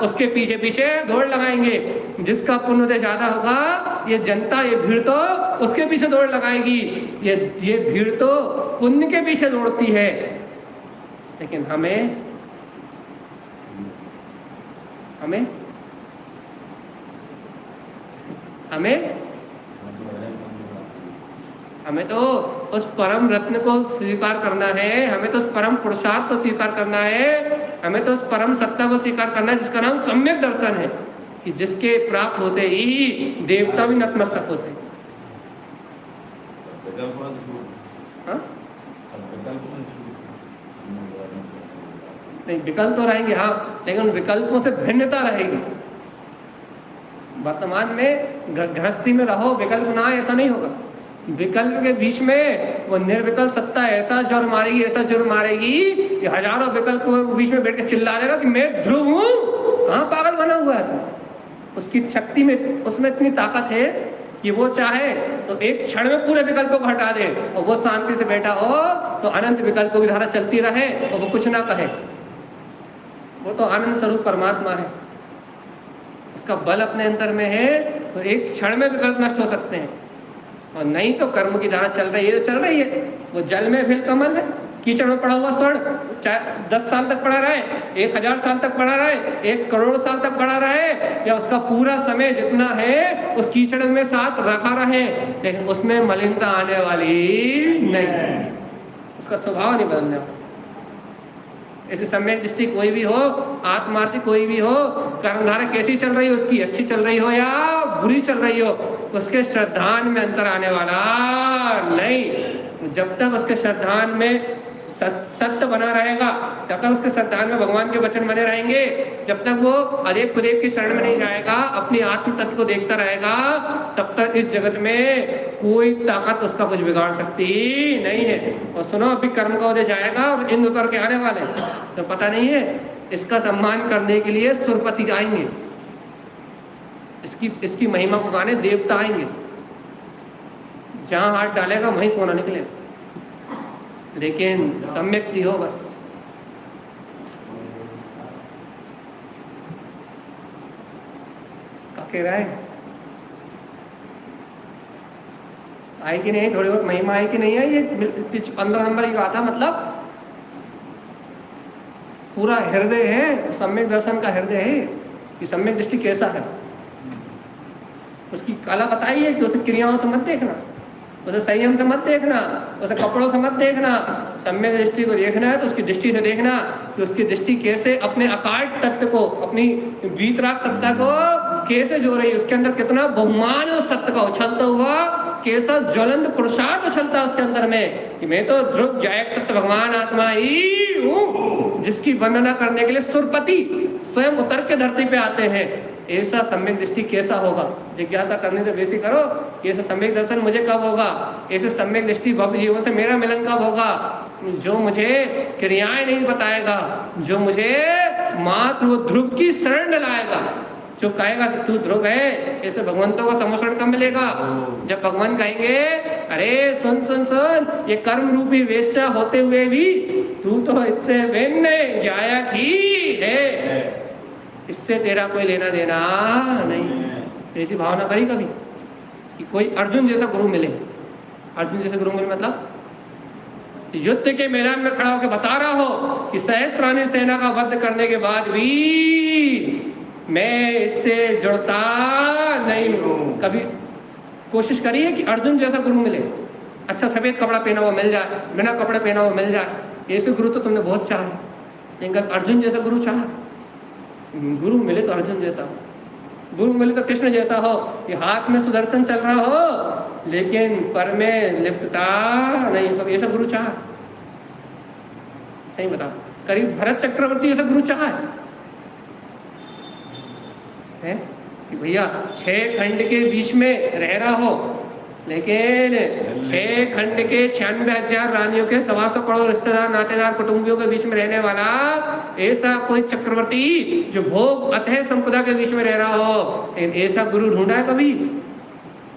उसके पीछे पीछे दौड़ लगाएंगे। जिसका पुण्य ज्यादा होगा ये जनता, ये भीड़ तो उसके पीछे दौड़ लगाएगी। ये भीड़ तो पुण्य के पीछे दौड़ती है। लेकिन हमें हमें हमें हमें तो उस परम रत्न को स्वीकार करना है, हमें तो उस परम पुरुषार्थ को स्वीकार करना है, हमें तो उस परम सत्ता को स्वीकार करना है जिसका नाम सम्यक दर्शन है, कि जिसके प्राप्त होते ही देवता भी नतमस्तक होते हैं। हाँ? नहीं, विकल्प तो रहेंगे हाँ, लेकिन उन विकल्पों से भिन्नता रहेगी। वर्तमान में गृहस्थी में रहो, विकल्प ना ऐसा नहीं होगा। विकल्प के बीच में वो निर्विकल्प सत्ता ऐसा जोर मारेगी, ऐसा जोर मारेगी कि हजारों विकल्प के बीच में बैठ के चिल्ला रहेगा कि मैं ध्रुव हूँ। कहाँ पागल बना हुआ है तू? उसकी शक्ति में, उसमें इतनी ताकत है कि वो चाहे तो एक क्षण में पूरे विकल्पों को हटा दे और वो शांति से बैठा हो तो अनंत विकल्पों की धारा चलती रहे और वो कुछ ना कहे। वो तो आनंद स्वरूप परमात्मा है, उसका बल अपने अंतर में है, तो एक क्षण में विकल्प नष्ट हो सकते हैं। और नहीं तो कर्म की धारा चल रही है, तो चल रही है। वो जल में भिल कमल है, कीचड़ में पड़ा हुआ स्वर्ण, चाहे 10 साल तक पड़ा रहे, 1000 साल तक पड़ा रहे, 1 करोड़ साल तक पड़ा रहे, या उसका पूरा समय जितना है उस कीचड़ में साथ रखा रहे, लेकिन उसमें मलिनता आने वाली नहीं, उसका स्वभाव नहीं बदलने वाला। ऐसे सम्यक दृष्टि कोई भी हो, आत्मार्थी कोई भी हो, कर्मधारा कैसी चल रही हो, उसकी अच्छी चल रही हो या बुरी चल रही हो, उसके श्रद्धान में अंतर आने वाला नहीं। जब तक उसके श्रद्धान में सत्य बना रहेगा, जब तक उसके श्रद्धान में भगवान के वचन बने रहेंगे, जब तक वो अदेव कुदेव की शरण में नहीं जाएगा, अपनी आत्म तत्व को देखता रहेगा, तब तक इस जगत में कोई ताकत उसका कुछ बिगाड़ सकती नहीं है। और सुनो, अभी कर्म का उदय जाएगा और इंद्र उतर के आने वाले, तो पता नहीं है, इसका सम्मान करने के लिए सुरपति आएंगे, इसकी महिमा को गाने देवता आएंगे, जहां हाथ डालेगा वहीं सोना निकलेगा। लेकिन सम्यक हो बस। कह रहा है आई कि नहीं, थोड़ी बहुत महिमा आई कि नहीं आई, ये 15 नंबर ही कहा था, मतलब पूरा हृदय है, सम्यक दर्शन का हृदय है कि सम्यक दृष्टि कैसा है। उसकी कला बताई है कि उसे क्रियाओं से मत देखना, उसे संयम से मत देखना, उसे कपड़ों से मत देखना, सम्यक दृष्टि को देखना है तो उसकी दृष्टि से देखना कि उसकी दृष्टि कैसे अपने अकाट तत्व को, अपनी वीतराग सत्ता को कैसे जो रही है, उसके अंदर कितना बहुमान है उस सत्य का उछलता हुआ, कैसा ज्वलंत पुरुषार्थ उछलता है उसके अंदर में कि मैं तो ध्रुव जायक तत्व भगवान आत्मा ही हूँ, जिसकी वंदना करने के लिए सुरपति स्वयं उतर के धरती पे आते हैं। ऐसा सम्यक दृष्टि कैसा होगा? जिज्ञासा करने तो वैसे करो, ऐसा सम्यक दर्शन मुझे कब होगा, ऐसे सम्यक दृष्टि भव्य जीवों से मेरा मिलन कब होगा, जो मुझे क्रियाएं नहीं बताएगा, जो मुझे मात्र वो ध्रुव की शरण दिलाएगा, जो कहेगा कि तू ध्रुव है, ऐसे भगवंतों का सम्मिश्रण कब मिलेगा? जब भगवान कहेंगे अरे सुन सुन सुन, ये कर्म रूपी वेश्या होते हुए भी तू तो इससे भिन्न गायक ही है, इससे तेरा कोई लेना देना नहीं। ऐसी भावना करी कभी कि कोई अर्जुन जैसा गुरु मिले? अर्जुन जैसा गुरु मिले मतलब युद्ध के मैदान में खड़ा होकर बता रहा हो कि सहस्त्रानी सेना का वध करने के बाद भी मैं इससे जुड़ता नहीं हूं। कभी कोशिश करी है कि अर्जुन जैसा गुरु मिले, अच्छा सफेद कपड़ा पहना हुआ मिल जाए, बिना कपड़े पहना हुआ मिल जाए, ऐसे गुरु तो तुमने बहुत चाहा, लेकिन अर्जुन जैसा गुरु चाहा? गुरु मिले तो अर्जुन जैसा हो, गुरु मिले तो कृष्ण जैसा हो कि हाथ में सुदर्शन चल रहा हो लेकिन पर में लिप्तता नहीं। कभी ऐसा गुरु चाहा? सही बताओ, करीब भरत चक्रवर्ती ऐसा गुरु चाहा है कि भैया 6 खंड के बीच में रह रहा हो, लेकिन 6 खंड के 96,000 रानियों के 125 करोड़ रिश्तेदार नातेदार कुटुंबियों के बीच में रहने वाला ऐसा कोई चक्रवर्ती जो भोग अतः संपदा के बीच में रह रहा हो, ऐसा गुरु ढूंढा है कभी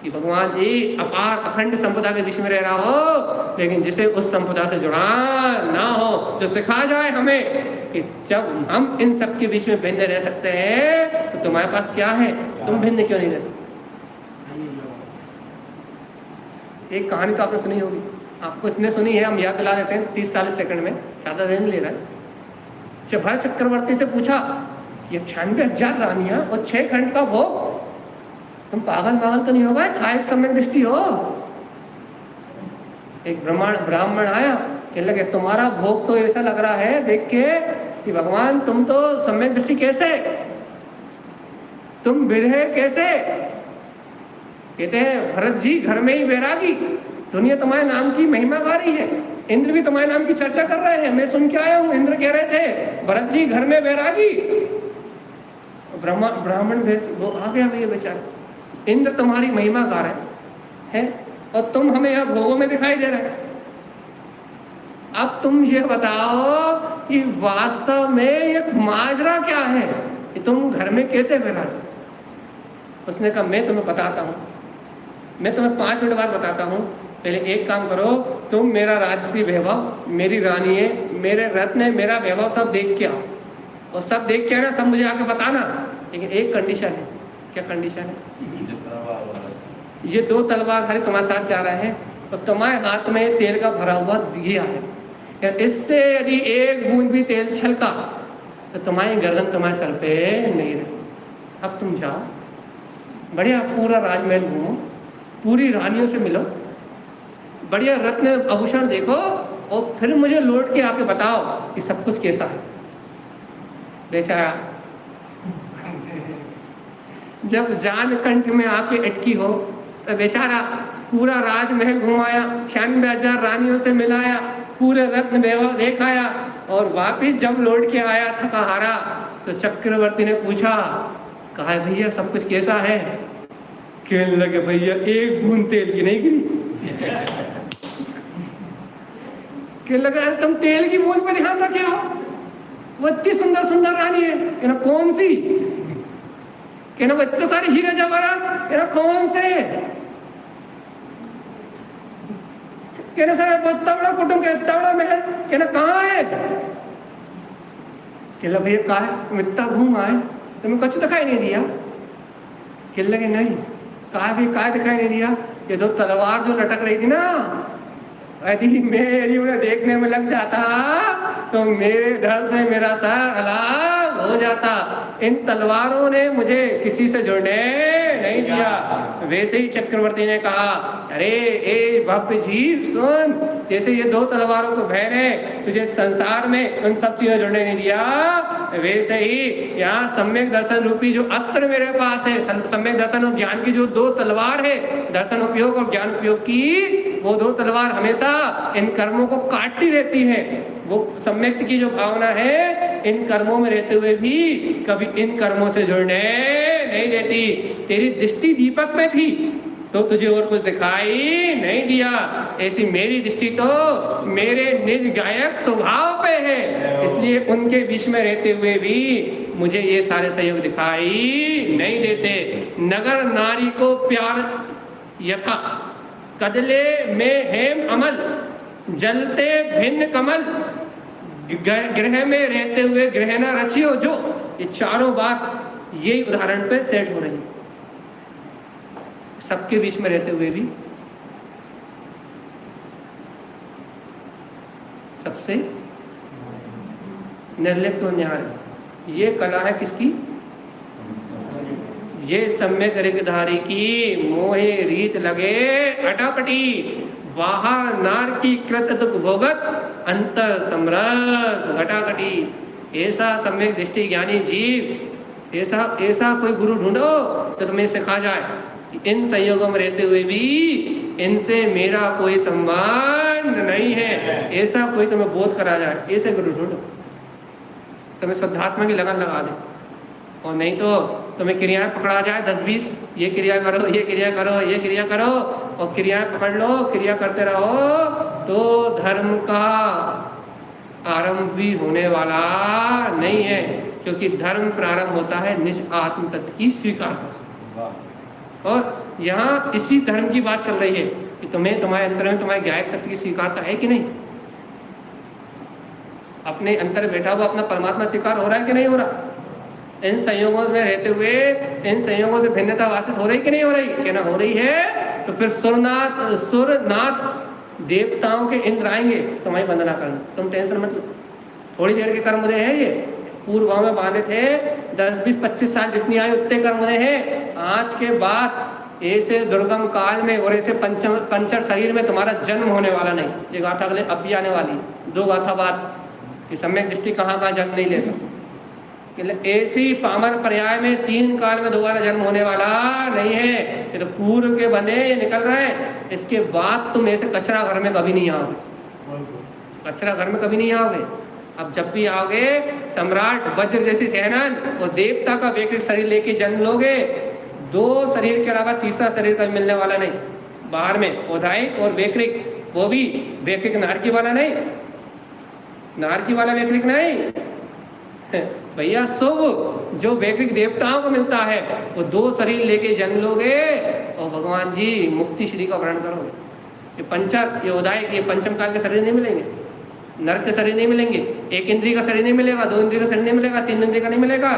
कि भगवान जी अपार अखंड संपदा के बीच में रह रहा हो, लेकिन जिसे उस संपदा से जुड़ा ना हो, जो सिखा जाए हमें कि जब हम इन सब के बीच में भिन्न रह सकते हैं तो तुम्हारे पास क्या है, तुम भिन्न क्यों नहीं रह सकते? एक कहानी तो आपने सुनी होगी, आपको इतने सुनी है, हम याद दिला देते हैं 30-40 सेकंड में, ज़्यादा देर नहीं ले रहा है। जब भरत चक्रवर्ती से पूछा ये 96,000 रानियां और 6 खंड का भोग, तुम पागल तो नहीं होगा? था एक सम्यक दृष्टि हो। एक ब्राह्मण आया, कहने लगे तुम्हारा भोग तो ऐसा लग रहा है देख के कि भगवान तुम तो सम्यक दृष्टि कैसे, तुम बिरहे कैसे? कहते हैं भरत जी घर में ही वैरागी, दुनिया तुम्हारे नाम की महिमा गा रही है, इंद्र भी तुम्हारे नाम की चर्चा कर रहे हैं, मैं सुन के आया हूँ। इंद्र कह रहे थे भरत जी घर में वैरागी। ब्राह्मण भेष वो आ गया भैया बेचारा, इंद्र तुम्हारी महिमा गा रहे हैं और तुम हमें यहाँ भोगों में दिखाई दे रहे हैं। अब तुम ये बताओ कि वास्तव में ये माजरा क्या है कि तुम घर में कैसे वैरागी? उसने कहा मैं तुम्हें बताता हूँ, मैं तुम्हें 5 मिनट बाद बताता हूँ। पहले एक काम करो, तुम मेरा राजसी वैभव, मेरी रानी है, मेरे रत्न है, मेरा वैभव सब देख के आओ, और सब देख के आना, सब मुझे आके बताना। लेकिन एक कंडीशन है। क्या कंडीशन है? ये 2 तलवारधारी तुम्हारे साथ जा रहा है और तुम्हारे हाथ में तेल का भरा हुआ दिया है, इससे यदि एक बूंद भी तेल छलका तो तुम्हारी गर्दन तुम्हारे सर पे नहीं रहे। अब तुम जाओ, बढ़िया पूरा राजमहल घूमो, पूरी रानियों से मिलो, बढ़िया रत्न आभूषण देखो, और फिर मुझे लौट के आके बताओ कि सब कुछ कैसा है। बेचारा जब जान कंठ में आके अटकी हो तो बेचारा पूरा राजमहल घुमाया, 96,000 रानियों से मिलाया, पूरे रत्न वैभव देखाया, और वापिस जब लौट के आया थका हारा तो चक्रवर्ती ने पूछा, कहा भैया सब कुछ कैसा है? कहने लगे भैया एक बूंद तेल की नहीं गिरी। कहने लगा तुम तेल की बूंद पर ध्यान रखे हो, वो इतनी सुंदर सुंदर रानी है। कहना कौन सी? कहना वो इतने सारे हीरे जवाहरात। कहना कौन से? कहना सर इतना बड़ा कुटुंब, इतना बड़ा महल। कहना कहाँ है? कहला भैया कहा है, तुम इतना घूम आए तुम्हें कुछ दिखाई नहीं दिया? कहने लगे नहीं। कहा भी कहा दिखाई नहीं दिया? ये 2 तलवार जो लटक रही थी ना, यदि उन्हें देखने में लग जाता तो मेरे धड़ से मेरा सर अलग हो जाता। इन तलवारों ने मुझे किसी से जुड़ने नहीं दिया। वैसे ही चक्रवर्ती ने कहा, अरे ए भव्य जीव सुन, जैसे ये 2 तलवारों को भय ने तुझे संसार में उन सब चीजों जुड़ने नहीं दिया, वैसे ही यहाँ सम्यक दर्शन रूपी जो अस्त्र मेरे पास है, सम्यक दर्शन और ज्ञान की जो 2 तलवार है, दर्शन उपयोग और ज्ञान उपयोग की, वो 2 तलवार हमेशा इन कर्मों को काटती रहती है। वो सम्यक की जो भावना है इन कर्मों में रहते हुए भी कभी इन कर्मों से जुड़ने नहीं देती। तेरी दृष्टि दीपक में थी तो तुझे और कुछ दिखाई नहीं दिया, ऐसी मेरी दृष्टि तो मेरे निज गायक स्वभाव पे है, इसलिए उनके बीच में रहते हुए भी मुझे ये सारे सहयोग दिखाई नहीं देते। नगर नारी को प्यार यथा कदले में हेम अमल, जलते भिन्न कमल, ग्रह में रहते हुए ग्रह न रचियो जो, ये चारों बात यही उदाहरण पे सेट हो रही है। सबके बीच में रहते हुए भी सबसे निर्लिप्त और न्याय, ये कला है किसकी? ये सम्यक ऋगधारी की। मोहे रीत लगे अटापटी, बाहर नार की कृत दुख भोगत, अंतर समरस घटाघटी। ऐसा सम्यक दृष्टि ज्ञानी जीव, ऐसा कोई गुरु ढूंढो तो तुम्हें सिखा जाए इन संयोगों में रहते हुए भी इनसे मेरा कोई संबंध नहीं है, ऐसा कोई तुम्हें बोध करा जाए, ऐसे गुरु ढूंढो। तुम्हें शुद्धात्मा की लगन लगा दे, और नहीं तो तुम्हें क्रियाएं पकड़ा जाए 10-20, ये क्रिया करो, ये क्रिया करो, ये क्रिया करो, और क्रियाएं पकड़ लो, क्रिया करते रहो तो धर्म का आरंभ भी होने वाला नहीं है, क्योंकि धर्म प्रारंभ होता है निज आत्म तत्व की स्वीकारता से। और यहाँ इसी धर्म की बात चल रही है कि तुम्हें तुम्हारे अंतर में तुम्हारे गायक तत्व की स्वीकारता है कि नहीं? अपने अंतर बैठा हुआ अपना परमात्मा स्वीकार हो रहा है कि नहीं हो रहा? इन संयोगों में रहते हुए इन संयोगों से भिन्नता वासित हो रही कि नहीं हो रही? कहना हो रही है तो फिर सुरनाथ देवताओं के इंद्र आएंगे तुम्हारी वंदना करना, तुम टेंशन मत लो। थोड़ी देर के कर्म उदय है ये, पूर्व भाव में बांधे थे, 10, 20, 25 साल जितनी आयु उतने कर्म होने हैं। आज के बाद ऐसे दुर्गम काल में और ऐसे पंचर शरीर में तुम्हारा जन्म होने वाला नहीं। ये गाथा अगले अब भी आने वाली, 2 गाथा बाद कि सम्यक दृष्टि कहाँ कहाँ जन्म नहीं लेगा। ऐसी पामर पर्याय में 3 काल में दोबारा जन्म होने वाला नहीं है। ये तो पूर्व के बने ये निकल रहे हैं। इसके बाद तुम ऐसे कचरा घर में कभी नहीं आओगे, कचरा घर में कभी नहीं आओगे। अब जब भी आओगे सम्राट वज्र जैसी सेनन और देवता का वैकृत शरीर लेके जन्म लोगे। 2 शरीर के अलावा तीसरा शरीर कभी मिलने वाला नहीं बाहर में, औधायिक और वैकृत, वो भी वैकृत नारकी वाला नहीं, नारकी वाला वैकृत नहीं भैया। शुभ जो वैकृत देवताओं को मिलता है वो 2 शरीर लेके जन्म लोगे और भगवान जी मुक्ति श्री का वर्णन करोगे। ये पंचर, ये औधायिक, ये पंचम काल के शरीर नहीं मिलेंगे, नरक के शरीर नहीं मिलेंगे, 1 इंद्रिय का शरीर नहीं मिलेगा, 2 इंद्रिय का शरीर नहीं मिलेगा, 3 इंद्रिय का नहीं मिलेगा।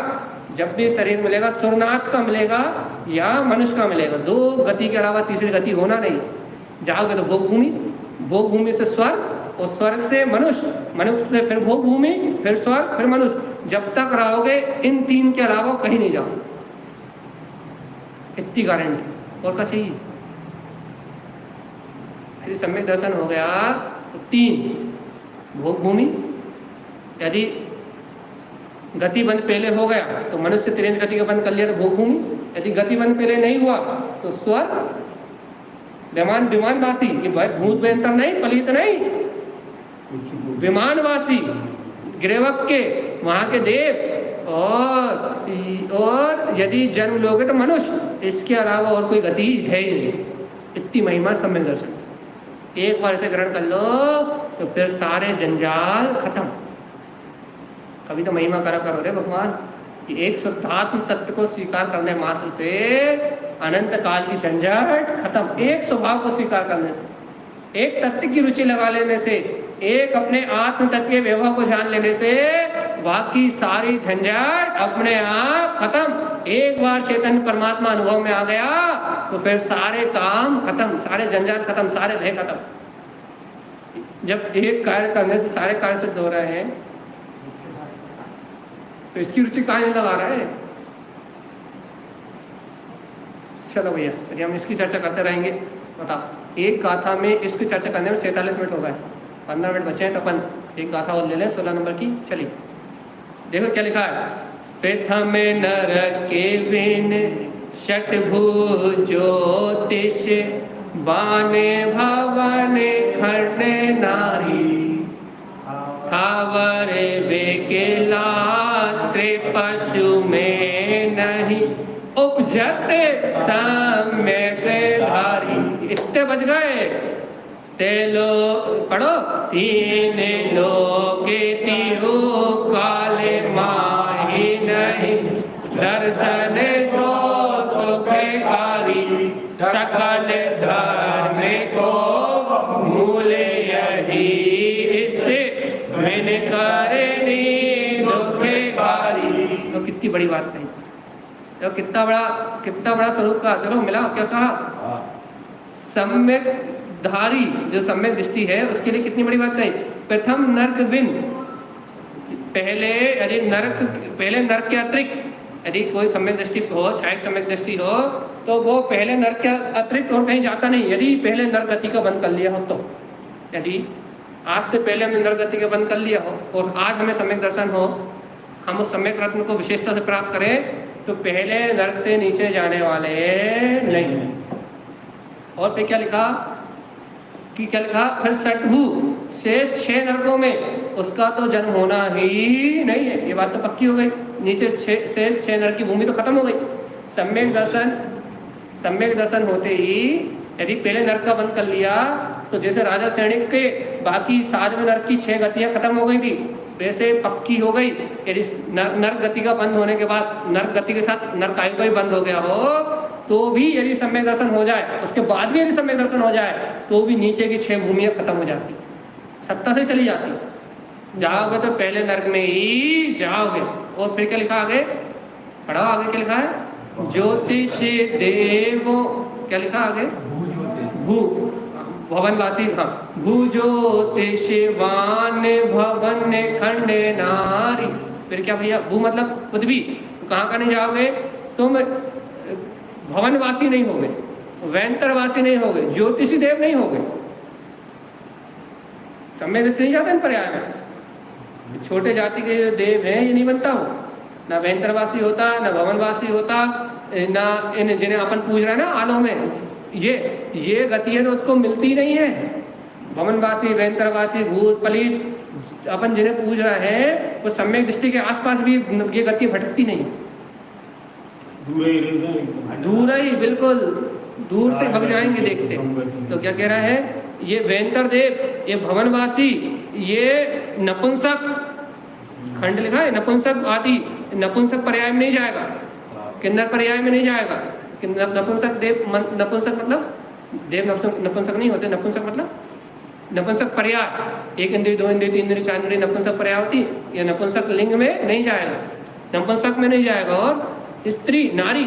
जब भी शरीर मिलेगा सुरनाथ का मिलेगा या मनुष्य का मिलेगा। 2 गति के अलावा तीसरी गति होना नहीं। जाओगे तो भोग भूमि, भोग भूमि से स्वर्ग और स्वर्ग से मनुष्य, मनुष्य से फिर भोग भूमि, फिर स्वर्ग, फिर मनुष्य। जब तक रहोगे इन 3 के अलावा कहीं नहीं जाओ, इतनी गारंटी। और क्या चाहिए? यदि सम्यक दर्शन हो गया तो 3 भोग भूमि, यदि गति बंद पहले हो गया तो मनुष्य 3 गति का बंद कर लिया तो भोग भूमि, यदि गति बंद पहले नहीं हुआ तो स्वर्ग, विमानवासी, ये भूत व्यंतर नहीं, पलित नहीं, विमानवासी, गिरेवक के वहां के देव, और यदि जन्म लोगे तो मनुष्य। इसके अलावा और कोई गति है ही नहीं। इतनी महिमा सम्यक दर्शन। एक बार इसे ग्रहण कर लो तो फिर सारे जंजाल खत्म। कभी तो महिमा करा करो रे भगवान कि एक शुद्धात्म तत्व को स्वीकार करने मात्र से अनंत काल की झंझट खत्म। एक स्वभाव को स्वीकार करने से, एक तत्व की रुचि लगा लेने से, एक अपने आत्म तत्व के वैभव को जान लेने से बाकी सारी झंझट अपने आप खत्म। एक बार चैतन्य परमात्मा अनुभव में आ गया तो फिर सारे काम खत्म, सारे झंझट खत्म, सारे भय खत्म। जब एक कार्य करने से सारे कार्य सिद्ध हो रहे हैं तो इसकी रुचि कहाँ नहीं लगा रहा है। चलो भैया, यदि हम इसकी चर्चा करते रहेंगे बता, एक गाथा में इसकी चर्चा करने में 47 मिनट हो गए, 15 मिनट बचे हैं तो अपन एक गाथा और ले लें 16 नंबर की। चलिए देखो क्या लिखा है। प्रथम नर के विन षटभु ज्योतिष बाने भवन खंड नारी थावरे वेकेला त्रिपशु में नहीं उपजत सम्यक धारी। इतने बज गए। तेलो पढ़ो। 3 लोके तिहु काले माही नहीं दर्शन सो सुखकारी सकल धर्म को मूल यही इससे मैंने करनी दुखकारी। तो कितनी बड़ी बात कही, तो कितना बड़ा स्वरूप का। चलो मिला क्या कहा, सम्यक धारी जो सम्यक दृष्टि है उसके लिए कितनी बड़ी बात कही। प्रथम नरक विन, पहले नरक के अतिरिक्त यदि कोई सम्यक दृष्टि हो, छायक सम्यक दृष्टि हो, तो वो पहले नरक के अतिरिक्त और कहीं जाता नहीं। यदि पहले नरक गति का बंद कर लिया हो तो, यदि आज से पहले हमने नरक गति का बंद कर लिया हो और आज हमें सम्यक दर्शन हो, हम उस सम्यक रत्न को विशेषता से प्राप्त करें तो पहले नरक से नीचे जाने वाले नहीं। और फिर क्या लिखा कि फिर षटभु से 6 नरकों में उसका तो जन्म होना ही नहीं है। ये बात तो पक्की हो गई। नीचे से 6 नरक की भूमि तो खत्म हो गई। सम्यक दर्शन होते ही यदि पहले नरक का बंद कर लिया तो जैसे राजा सैनिक के बाकी 7वें नरक की 6 गतियां खत्म हो गई थी, वैसे पक्की हो गई। यदि नरक गति का बंद होने के बाद नरक गति के साथ नरक आयु का भी बंद हो गया हो तो भी यदि सम्यक दर्शन हो जाए, उसके बाद भी यदि सम्यक दर्शन हो जाए तो भी नीचे की 6 भूमियां खत्म हो जाती, सत्ता से चली जाती। जाओगे तो पहले नरक में ही जाओगे। और फिर क्या लिखा आगे, पढ़ाओ आगे क्या लिखा है। ज्योतिष देवो, क्या लिखा आगे, भू भवनवासी, हाँ, भू ज्योतिषवान भवन खंड नारी। फिर क्या भैया, भू मतलब पृथ्वी, तो कहाँ नहीं जाओगे तुम, भवनवासी नहीं होगे, वैंतरवासी नहीं होगे, ज्योतिषी देव नहीं होगे। सम्यक दृष्टि नहीं जाता इन पर्याय में। छोटे जाति के जो देव हैं ये नहीं बनता हो, ना वैंतरवासी होता, ना भवनवासी होता, ना इन जिन्हें अपन पूज रहे हैं ना आलों में, ये गति है तो उसको मिलती नहीं है। भवनवासी, वैंतरवासी, भूत, पलीत, अपन जिन्हें पूज रहे हैं वो सम्यक दृष्टि के आसपास भी ये गति भटकती नहीं, दूर ही रह जाए, दूर ही, बिल्कुल दूर से भग जाएंगे देखते। तो क्या कह रहा है, ये वैंतर देव, ये भवनवासी, ये नपुंसक, खंड लिखा है नपुंसक आदि, नपुंसक पर्याय में नहीं जाएगा, किन्नर पर्याय में नहीं जाएगा। नपुंसक देव, नपुंसक मतलब देव नपुंसक नहीं होते, नपुंसक मतलब नपुंसक पर्याय, एक इंद्रिय, दो इंद्रिय, तीन इंद्रिय, चार इंद्रिय नपुंसक पर्याय होती, ये नपुंसक लिंग में नहीं जाएगा, नपुंसक में नहीं जाएगा। और स्त्री, नारी,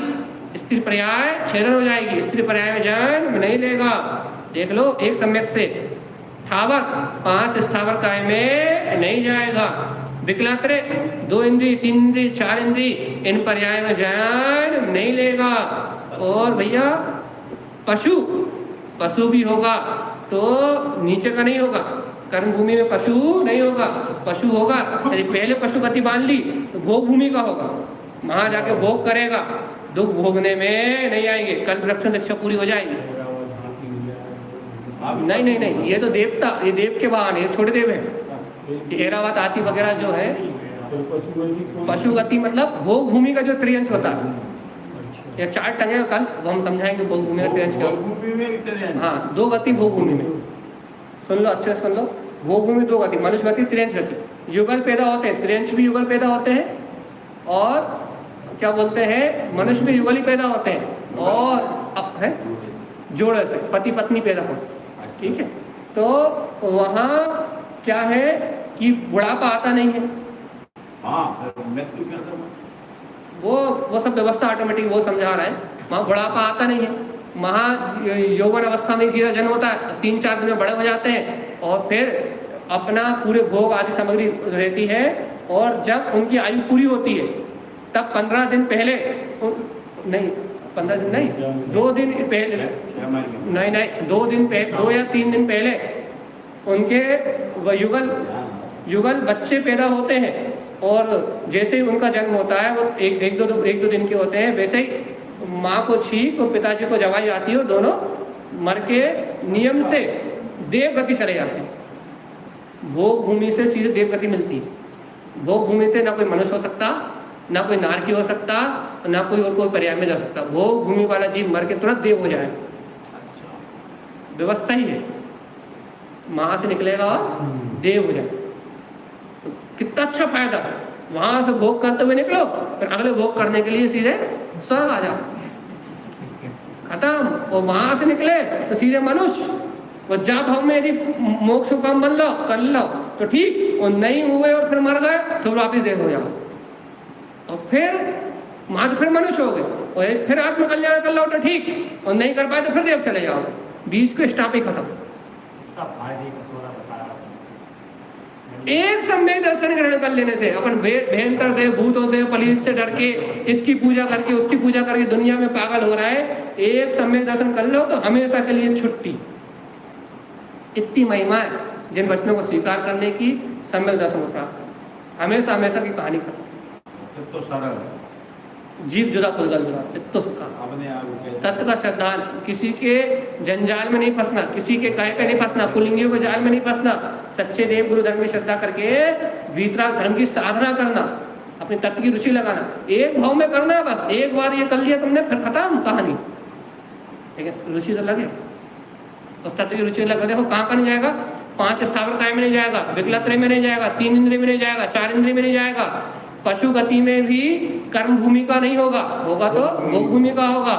स्त्री पर्याय छेदन हो जाएगी, स्त्री पर्याय में जन्म नहीं लेगा। देख लो एक सम्यक से। स्थावर, 5 स्थावर काय में नहीं जाएगा। विकलांतरे, 2 इंद्रिय, 3 इंद्रिय, 4 इंद्रिय, इन पर्याय में जन्म नहीं लेगा। और भैया पशु, पशु भी होगा तो नीचे का नहीं होगा, कर्म भूमि में पशु नहीं होगा। पशु होगा यदि पहले पशु गति बांध ली तो भोग भूमि का होगा, वहां जाके भोग करेगा, दुख भोगने में नहीं आएंगे, कल रक्षण शिक्षा पूरी हो जाएगी। नहीं नहीं नहीं, ये तो देवता, ये देव के वाहन, ये छोटे देव है। एरावत, हाथी वगैरह जो है, पशु गति मतलब भोग भूमि का जो त्रियंश होता है, या 4 टंगे कल वो हम समझाएंगे भोग भूमि का त्रियंश क्या। हाँ, 2 गति भोग भूमि में, सुन लो अच्छे से सुन लो। भोग भूमि 2 गति, मनुष्य गति, त्रियंश गति। युगल पैदा होते हैं, त्रियंश भी युगल पैदा होते हैं, और क्या बोलते हैं, मनुष्य में युगल ही पैदा होते हैं, और अब है जोड़े से पति पत्नी पैदा होते, ठीक है। तो वहाँ क्या है कि बुढ़ापा आता नहीं है, वो सब व्यवस्था ऑटोमेटिक वो समझा रहा है। वहाँ बुढ़ापा आता नहीं है, वहाँ यौवन अवस्था में सीधा जन्म होता है, 3-4 दिन में बड़े हो जाते हैं, और फिर अपना पूरे भोग आदि सामग्री रहती है। और जब उनकी आयु पूरी होती है तब 15 दिन पहले, नहीं 15 दिन नहीं, 2 दिन पहले, नहीं 2 दिन पहले, 2 या 3 दिन पहले उनके युगल बच्चे पैदा होते हैं। और जैसे ही उनका जन्म होता है वो एक दो दिन के होते हैं, वैसे ही माँ को छींक और पिताजी को जवाई आती है, दोनों मर के नियम से देव गति चले जाते हैं। भोग भूमि से सीधे देव गति मिलती है। भोग भूमि से ना कोई मनुष्य हो सकता, ना कोई नारकी हो सकता, ना कोई और कोई पर्याय में जा सकता। भोग भूमि वाला जीव मर के तुरंत देव हो जाए, व्यवस्था ही है, वहां से निकलेगा और देव हो जाए। तो कितना अच्छा फायदा, वहां से भोग करते हुए निकलो, फिर अगले भोग करने के लिए सीधे स्वर्ग आ जाओ, खत्म। और वहां से निकले तो सीधे मनुष्य, और जा भाव में यदि मोक्ष को काम बन लो कर लो तो ठीक, और नहीं हुए और फिर मर गए तो वापिस देव हो जाओ, और फिर वहां से फिर मनुष्य हो गए, और फिर आत्मकल्याण कर लो तो ठीक, और नहीं कर पाए तो फिर देव चले जाओ। बीच को स्टॉप ही खत्म। एक सम्यक दर्शन ग्रहण कर लेने से, अपन भयंकर से, भूतों से, पलीत से डर के, इसकी पूजा करके उसकी पूजा करके दुनिया में पागल हो रहा है, एक सम्यक दर्शन कर लो तो हमेशा के लिए छुट्टी। इतनी महिमा है जिन वचनों को स्वीकार करने की, सम्यक दर्शन को प्राप्त, हमेशा हमेशा की कहानी खत्म। तो सारा जीव जुदा पुद्गल जुदा, इतना सुखा तत्व का श्रद्धान, किसी के जंजाल में नहीं फंसना, किसी के कहे पे नहीं फंसना, कुलिंगियों के जाल में नहीं फंसना, सच्चे देव गुरु धर्म की श्रद्धा करके वीतराग धर्म की साधना करना, अपनी तत्व की रुचि लगाना, एक भाव में करना है बस। एक बार ये कर लिया तुमने, फिर खत्म कहानी, ठीक है। रुचि तो लगे, उस तत्व की रुचि लगे, देखो कहाँ नहीं जाएगा, 5 स्थावर काय में नहीं जाएगा, विकलत्रय में नहीं जाएगा, 3 इंद्रिय में नहीं जाएगा, 4 इंद्रिय में नहीं जाएगा, पशु गति में भी कर्म भूमि का नहीं होगा, होगा तो भोग भूमि का होगा।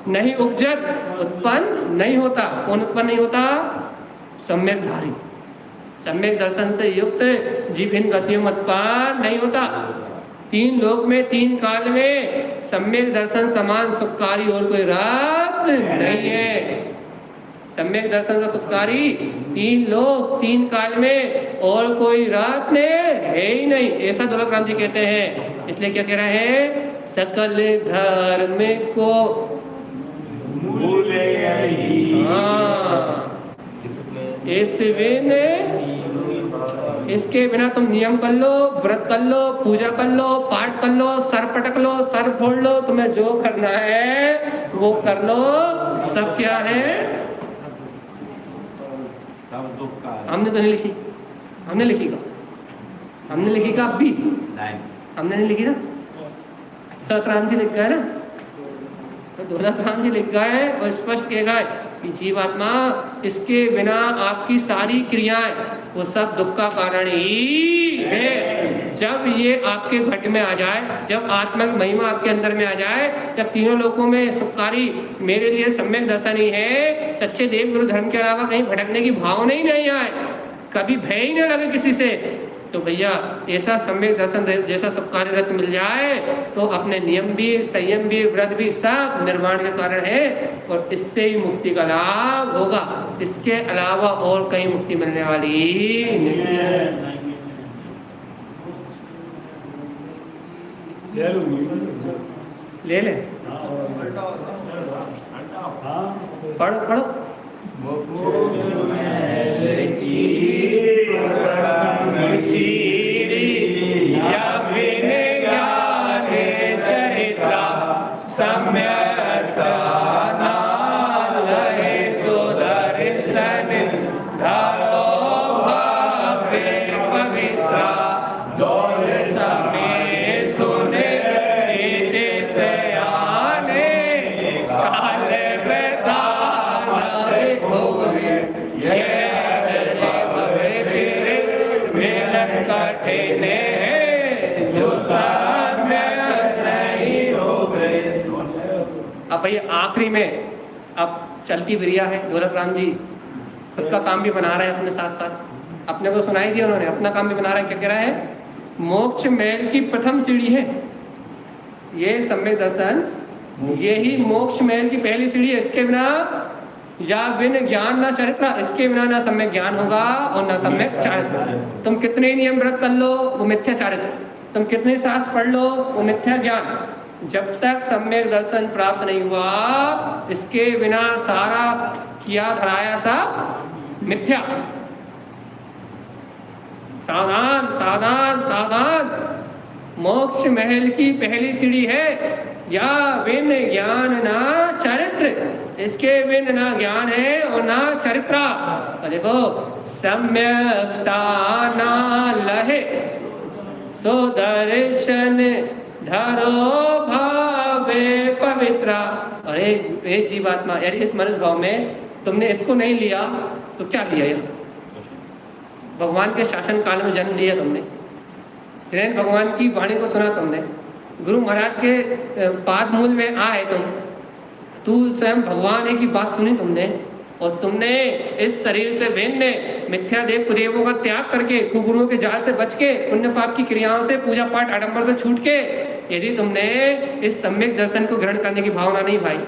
नहीं उपजत, उत्पन्न नहीं होता। कौन उत्पन्न नहीं होता? सम्यक धारी, सम्यक दर्शन से युक्त जीव इन गतियों में उत्पन्न नहीं होता। 3 लोक में 3 काल में सम्यक दर्शन समान सुखकारी और कोई रात नहीं है। सम्यक दर्शन से सुखकारी 3 लोक 3 काल में और कोई रात ने है ही नहीं, ऐसा दौलत राम जी कहते हैं। इसलिए क्या कह रहे हैं, सकल धर्म को भूले यही। हाँ, इसके बिना तुम नियम कर लो, व्रत कर लो, पूजा कर लो, पाठ कर लो, सर पटक लो, सर फोड़ लो, तुम्हें जो करना है वो कर लो, सब क्या है। सब दुख का हमने तो नहीं लिखी, हमने लिखी का, हमने लिखी का, अब भी नहीं। हमने नहीं लिखी ना, दौलत राम जी लिख गए ना, तो दौलत राम जी लिख गए और स्पष्ट कह गए कि जीवात्मा इसके बिना आपकी सारी क्रियाएं वो सब दुख का कारण ही है। जब ये आपके घट में आ जाए, जब आत्मा की महिमा आपके अंदर में आ जाए, जब तीनों लोकों में सुखकारी मेरे लिए सम्यक दर्शन ही है, सच्चे देव गुरु धर्म के अलावा कहीं भटकने की भावना ही नहीं आए, कभी भय ही न लगे किसी से, तो भैया ऐसा सम्यक दर्शन जैसा सुखकारी व्रत मिल जाए तो अपने नियम भी, संयम भी, व्रत भी सब निर्माण के कारण है और इससे ही मुक्ति का लाभ होगा। इसके अलावा और कहीं मुक्ति मिलने वाली नहीं है। ले ले, पढ़ो पढ़ो। अब भैया आखिरी में अब चलती बिरिया है, दौलत राम जी खुद का काम भी बना रहे हैं अपने साथ साथ, अपने को सुनाई दिया उन्होंने, अपना काम भी बना रहे हैं। क्या कह रहे हैं, मोक्ष महल की प्रथम सीढ़ी है ये सम्यक दर्शन, यही मोक्ष महल की पहली सीढ़ी है। इसके बिना या बिन ज्ञान ना चरित्र, इसके बिना ना सम्यक ज्ञान होगा और ना सम्यक चारित्र। तुम कितने नियम व्रत कर लो वो मिथ्या चारित्र, तुम कितने शास्त्र पढ़ लो वो मिथ्या ज्ञान। जब तक सम्यक दर्शन प्राप्त नहीं हुआ, इसके बिना सारा किया धराया सब मिथ्या। सावधान सावधान सावधान, मोक्ष महल की पहली सीढ़ी है या बिन ज्ञान ना चरित्र, इसके बिन ना ज्ञान है और ना चरित्र। और देखो, सम्यकता ना लहे सो दर्शन धरो भावे पवित्र। अरे ये जीवात्मा, यार इस मनुष्य भाव में तुमने इसको नहीं लिया तो क्या लिया ये? भगवान के शासन काल में जन्म लिया तुमने, जैन भगवान की वाणी को सुना तुमने, गुरु महाराज के पाद मूल में आए तू स्वयं भगवान है की बात सुनी तुमने, और तुमने इस शरीर से भिन्न मिथ्या देव कुदेवों का त्याग करके, कुगुरुओं के जाल से बच के, पुण्य पाप की क्रियाओं से, पूजा पाठ आडंबर से छूट के, यदि तुमने इस सम्यक दर्शन को ग्रहण करने की भावना नहीं भाई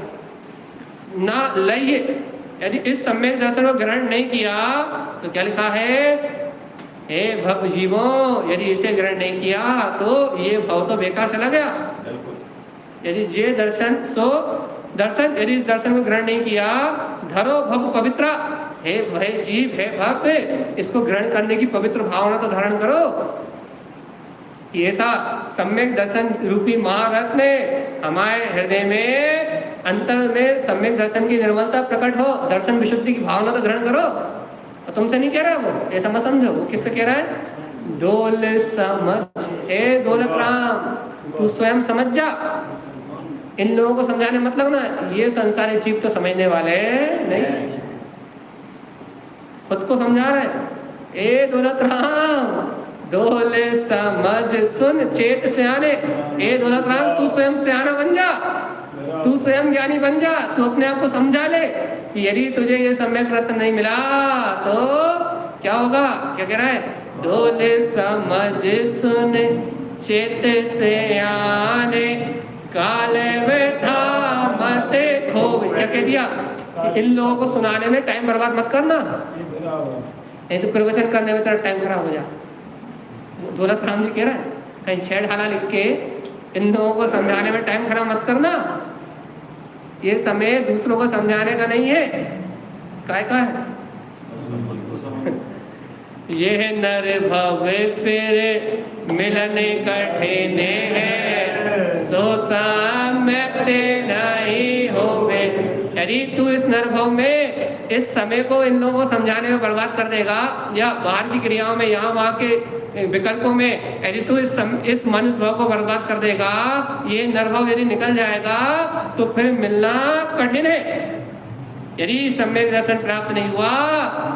ना लइए, यदि इस सम्यक दर्शन को ग्रहण नहीं किया तो क्या लिखा है, हे भव जीवों, यदि इसे ग्रहण नहीं किया तो ये भव तो बेकार चला गया। यदि ये दर्शन सो दर्शन, यदि इस दर्शन को ग्रहण नहीं किया, धरो भव पवित्र, हे भय जीव, हे भव, इसको ग्रहण करने की पवित्र भावना तो धारण करो। ऐसा सम्यक दर्शन रूपी महारत्न हमारे हृदय में, अंतर में सम्यक दर्शन की निर्मलता प्रकट हो, दर्शन विशुद्धि की भावना तो ग्रहण करो। और तुमसे नहीं कह रहा वो, ऐसा मत समझो, वो किससे कह रहा है, डोल समझ, हे दौलत राम तू स्वयं समझ जा। इन लोगों को समझाने मत लगना, ये संसारी जीव तो समझने वाले नहीं, खुद को समझा रहे। ए दौलत राम डोल समझ सुन चेत सियाने, ए दौलत राम तू स्वयं सियाना बन जा, तू स्वयं ज्ञानी बन जा, तू अपने आप को समझा ले कि यदि तुझे ये सम्यक रत्न नहीं मिला तो क्या होगा। क्या कह रहा है, डोल समझ सुन चेत सियाने, काल व्यथा मत खोवे। क्या कह दिया, कि इन लोगों को सुनाने में टाइम बर्बाद मत करना, ये बराबर। नहीं तो प्रवचन करने में तेरा टाइम खराब हो जाए। दौलत राम जी कह रहा है कहीं छेड़ ढाला लिख के इन लोगों को समझाने में टाइम खराब मत करना, ये समय दूसरों को समझाने का नहीं है, काय का है। ये नर भव फिर मिलन कठिन है, सो सम्यक नहीं होवे। यदि तू इस नरभव में इस समय को इन लोगों को समझाने में बर्बाद कर देगा या बाहर की क्रियाओं में यहाँ वहाँ के विकल्पों में यदि तू इस मनुष्य भाव को बर्बाद कर देगा, ये नरभव यदि निकल जाएगा तो फिर मिलना कठिन है। यदि सम्यक दर्शन प्राप्त नहीं हुआ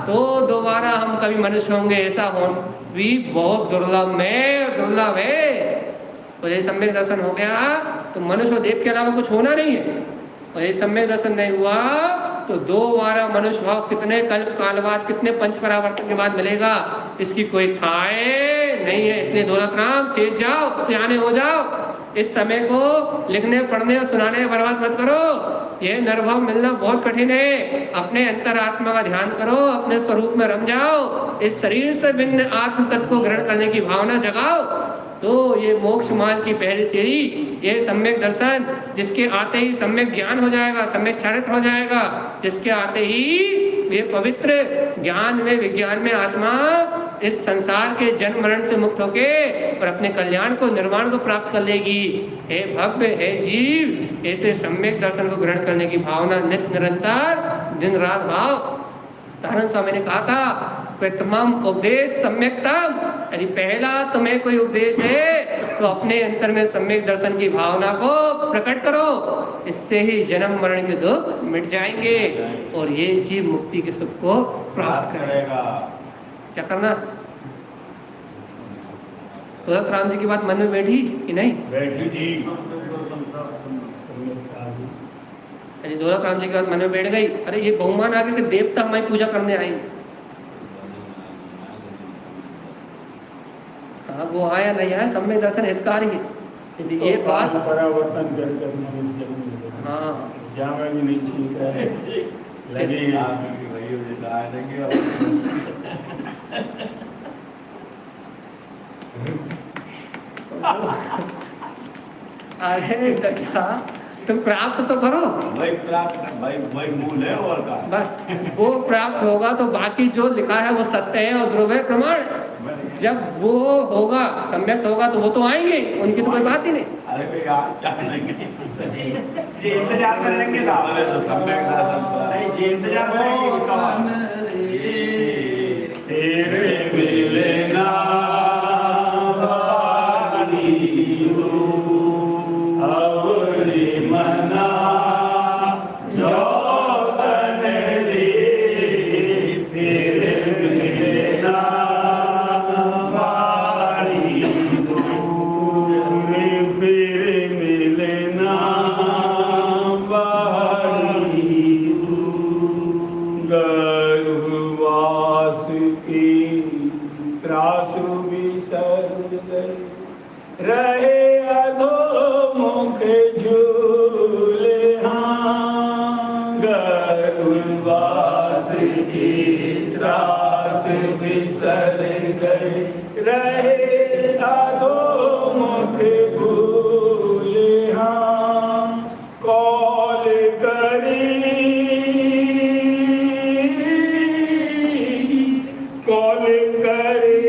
तो दोबारा हम कभी मनुष्य होंगे ऐसा हो भी बहुत दुर्लभ है। तो ये सम्यक दर्शन हो गया तो मनुष्य देव के अलावा कुछ होना नहीं है, और ये सम्यक दर्शन नहीं हुआ तो दोबारा मनुष्य भाव कितने कल्प काल बाद, कितने पंच परावर्तन के बाद मिलेगा, इसकी कोई थाह नहीं है। इसलिए दौलत राम चेत जाओ, सियाने हो जाओ, इस समय को लिखने पढ़ने और सुनाने में बर्बाद मत करो। ये नरभाव मिलना बहुत कठिन है। अपने अंतरात्मा का ध्यान करो, अपने स्वरूप में रम जाओ, इस शरीर से भिन्न आत्म तत्व को ग्रहण करने की भावना जगाओ, तो ये मोक्ष मार्ग की पहली सीढ़ी, ये सम्यक दर्शन, जिसके आते ही सम्यक ज्ञान हो जाएगा, सम्यक चारित्र हो जाएगा, जिसके आते ही ये पवित्र ज्ञान में विज्ञान में आत्मा इस संसार के जन्म मरण से मुक्त होके और अपने कल्याण को निर्वाण को प्राप्त कर लेगी। हे भव्य हे जीव, ऐसे सम्यक दर्शन को ग्रहण करने की भावना नित्य निरंतर दिन रात भाव। तारण स्वामी ने कहा था कि तमाम उपदेश सम्यकतम, यदि पहला तुम्हें कोई उपदेश है तो अपने अंतर में सम्यक दर्शन की भावना को प्रकट करो, इससे ही जन्म मरण के दुख मिट जाएंगे और ये जीव मुक्ति के सुख को प्राप्त करेगा। क्या करना? तुरंत राम जी की बात मन में बैठी कि नहीं? बैठी जी। यदि दौलत राम जी की बात मन में बैठ गई, अरे ये बहुमान आगे के देवता हमारी पूजा करने आएंगे, हाँ वो आया नहीं आया सम्यक दर्शन हितकारी है। यदि ये बात परावर्तन कर मनुष्य, हाँ जावे भी नहीं ठीक है लगे अरे गधा, तुम प्राप्त तो करो, भाई मूल है और का बस वो प्राप्त होगा तो बाकी जो लिखा है वो सत्य है और ध्रुव है प्रमाण। जब वो होगा सम्यक होगा तो वो तो आएंगे, उनकी तो कोई बात ही नहीं। अरे इंतजार करेंगे ना, इंतजार तेरे मिलना रहे अधोमुख झूले, हाँ गर्भवास की त्रास बिसर गए, रहे अधोमुख झूले, हाँ कौल करी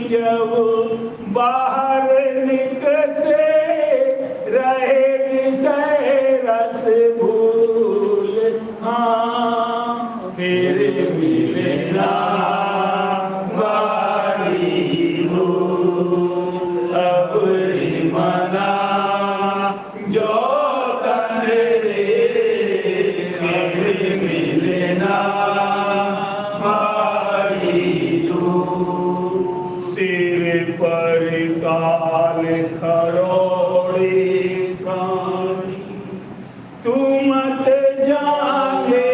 जब बाहर निकसे, रहे विषय रस भूल, हाँ फिर मिलना बारी हो, अब मना जो तन रे, फिर मिलना बारी हो। सिर पर काल खरोड़ी प्राणी, तू मत जागे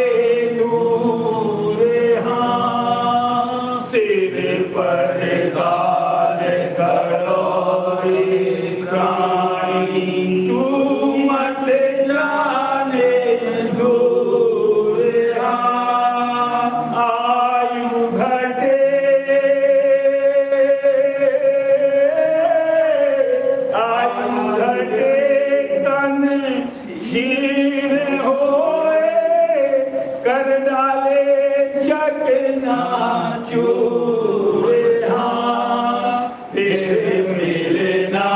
दूर, हाँ सिर पर काल खरोड़ी प्राणी, तू मत जाने दूर, छीन होए कर डाले चकना चूर हाँ फिर मिलना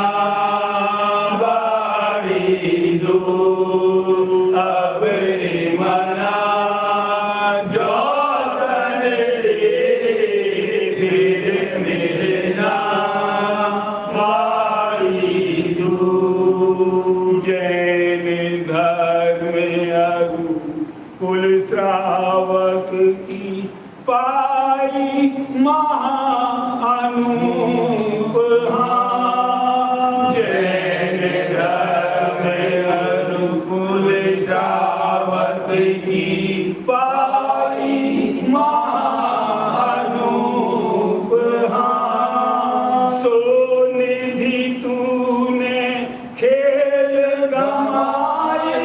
बाड़ी दूर अब रे मना जो तन रे फिर मिलना बाड़ी दूर जैन धर्म अरु कुल श्रावक की पाई महाअनूप जैन धर्म अनुकूल श्रावक की पाई महाअनूप सोनिधि तूने खेल गमाई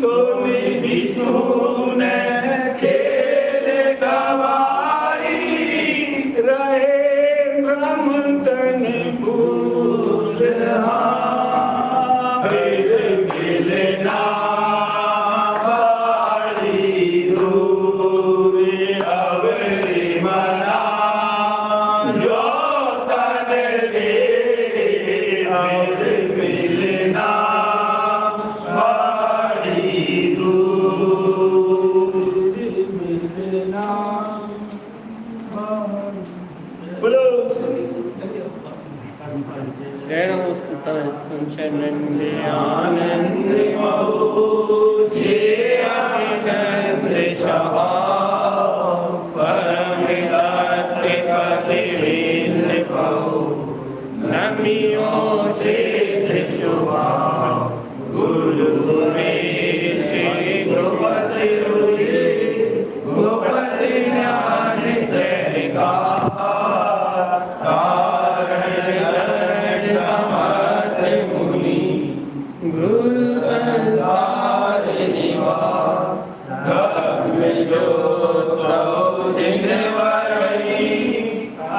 सोनिधि तूने खेल गवाई रहे ब्रह्म तन भूल फिर मिलना बाड़ी दूर अब रे मना जो तन रे फिर मिलना बाड़ी दूर मिलना बोलो नंदे आनंद मोचे आनंद सहा परम दत्त पति विंद पाओ नमियो सिद्ध शुभा गुरु में श्री गुरुपति रुचि गुरुपति ज्ञान सहका गुरु संसार निवास धर्म ज्योत सिंहवरणी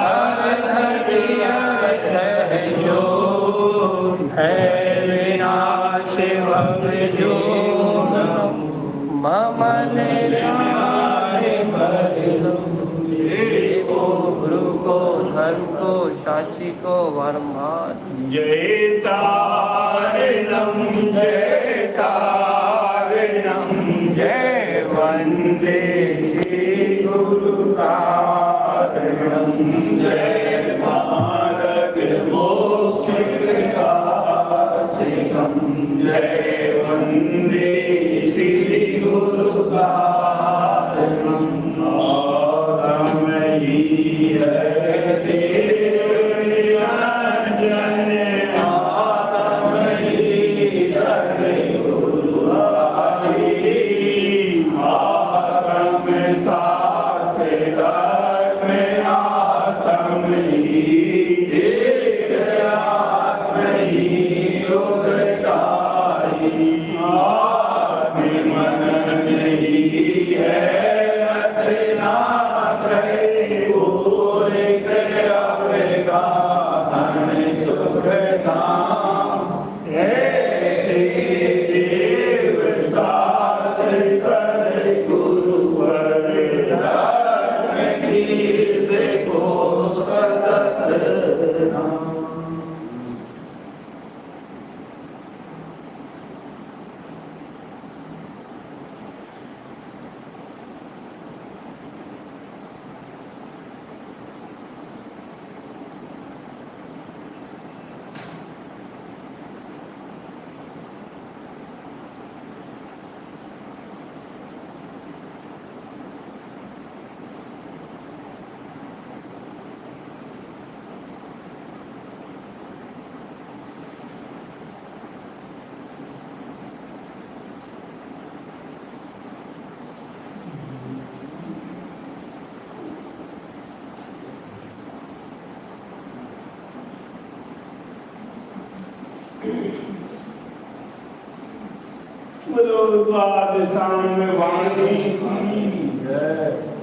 अर्थ है जो है विनाश भव जो मम निर्याय को गुरु को धर्म को साक्षी को वर्मास जय तारणम जय वंदे श्री गुरु तारणम जय मार्ग मोक्ष प्रकाशिकम जय वंदे श्री गुरु तारणम आत्मयी है बोलो द्वादशांग वाणी की जय।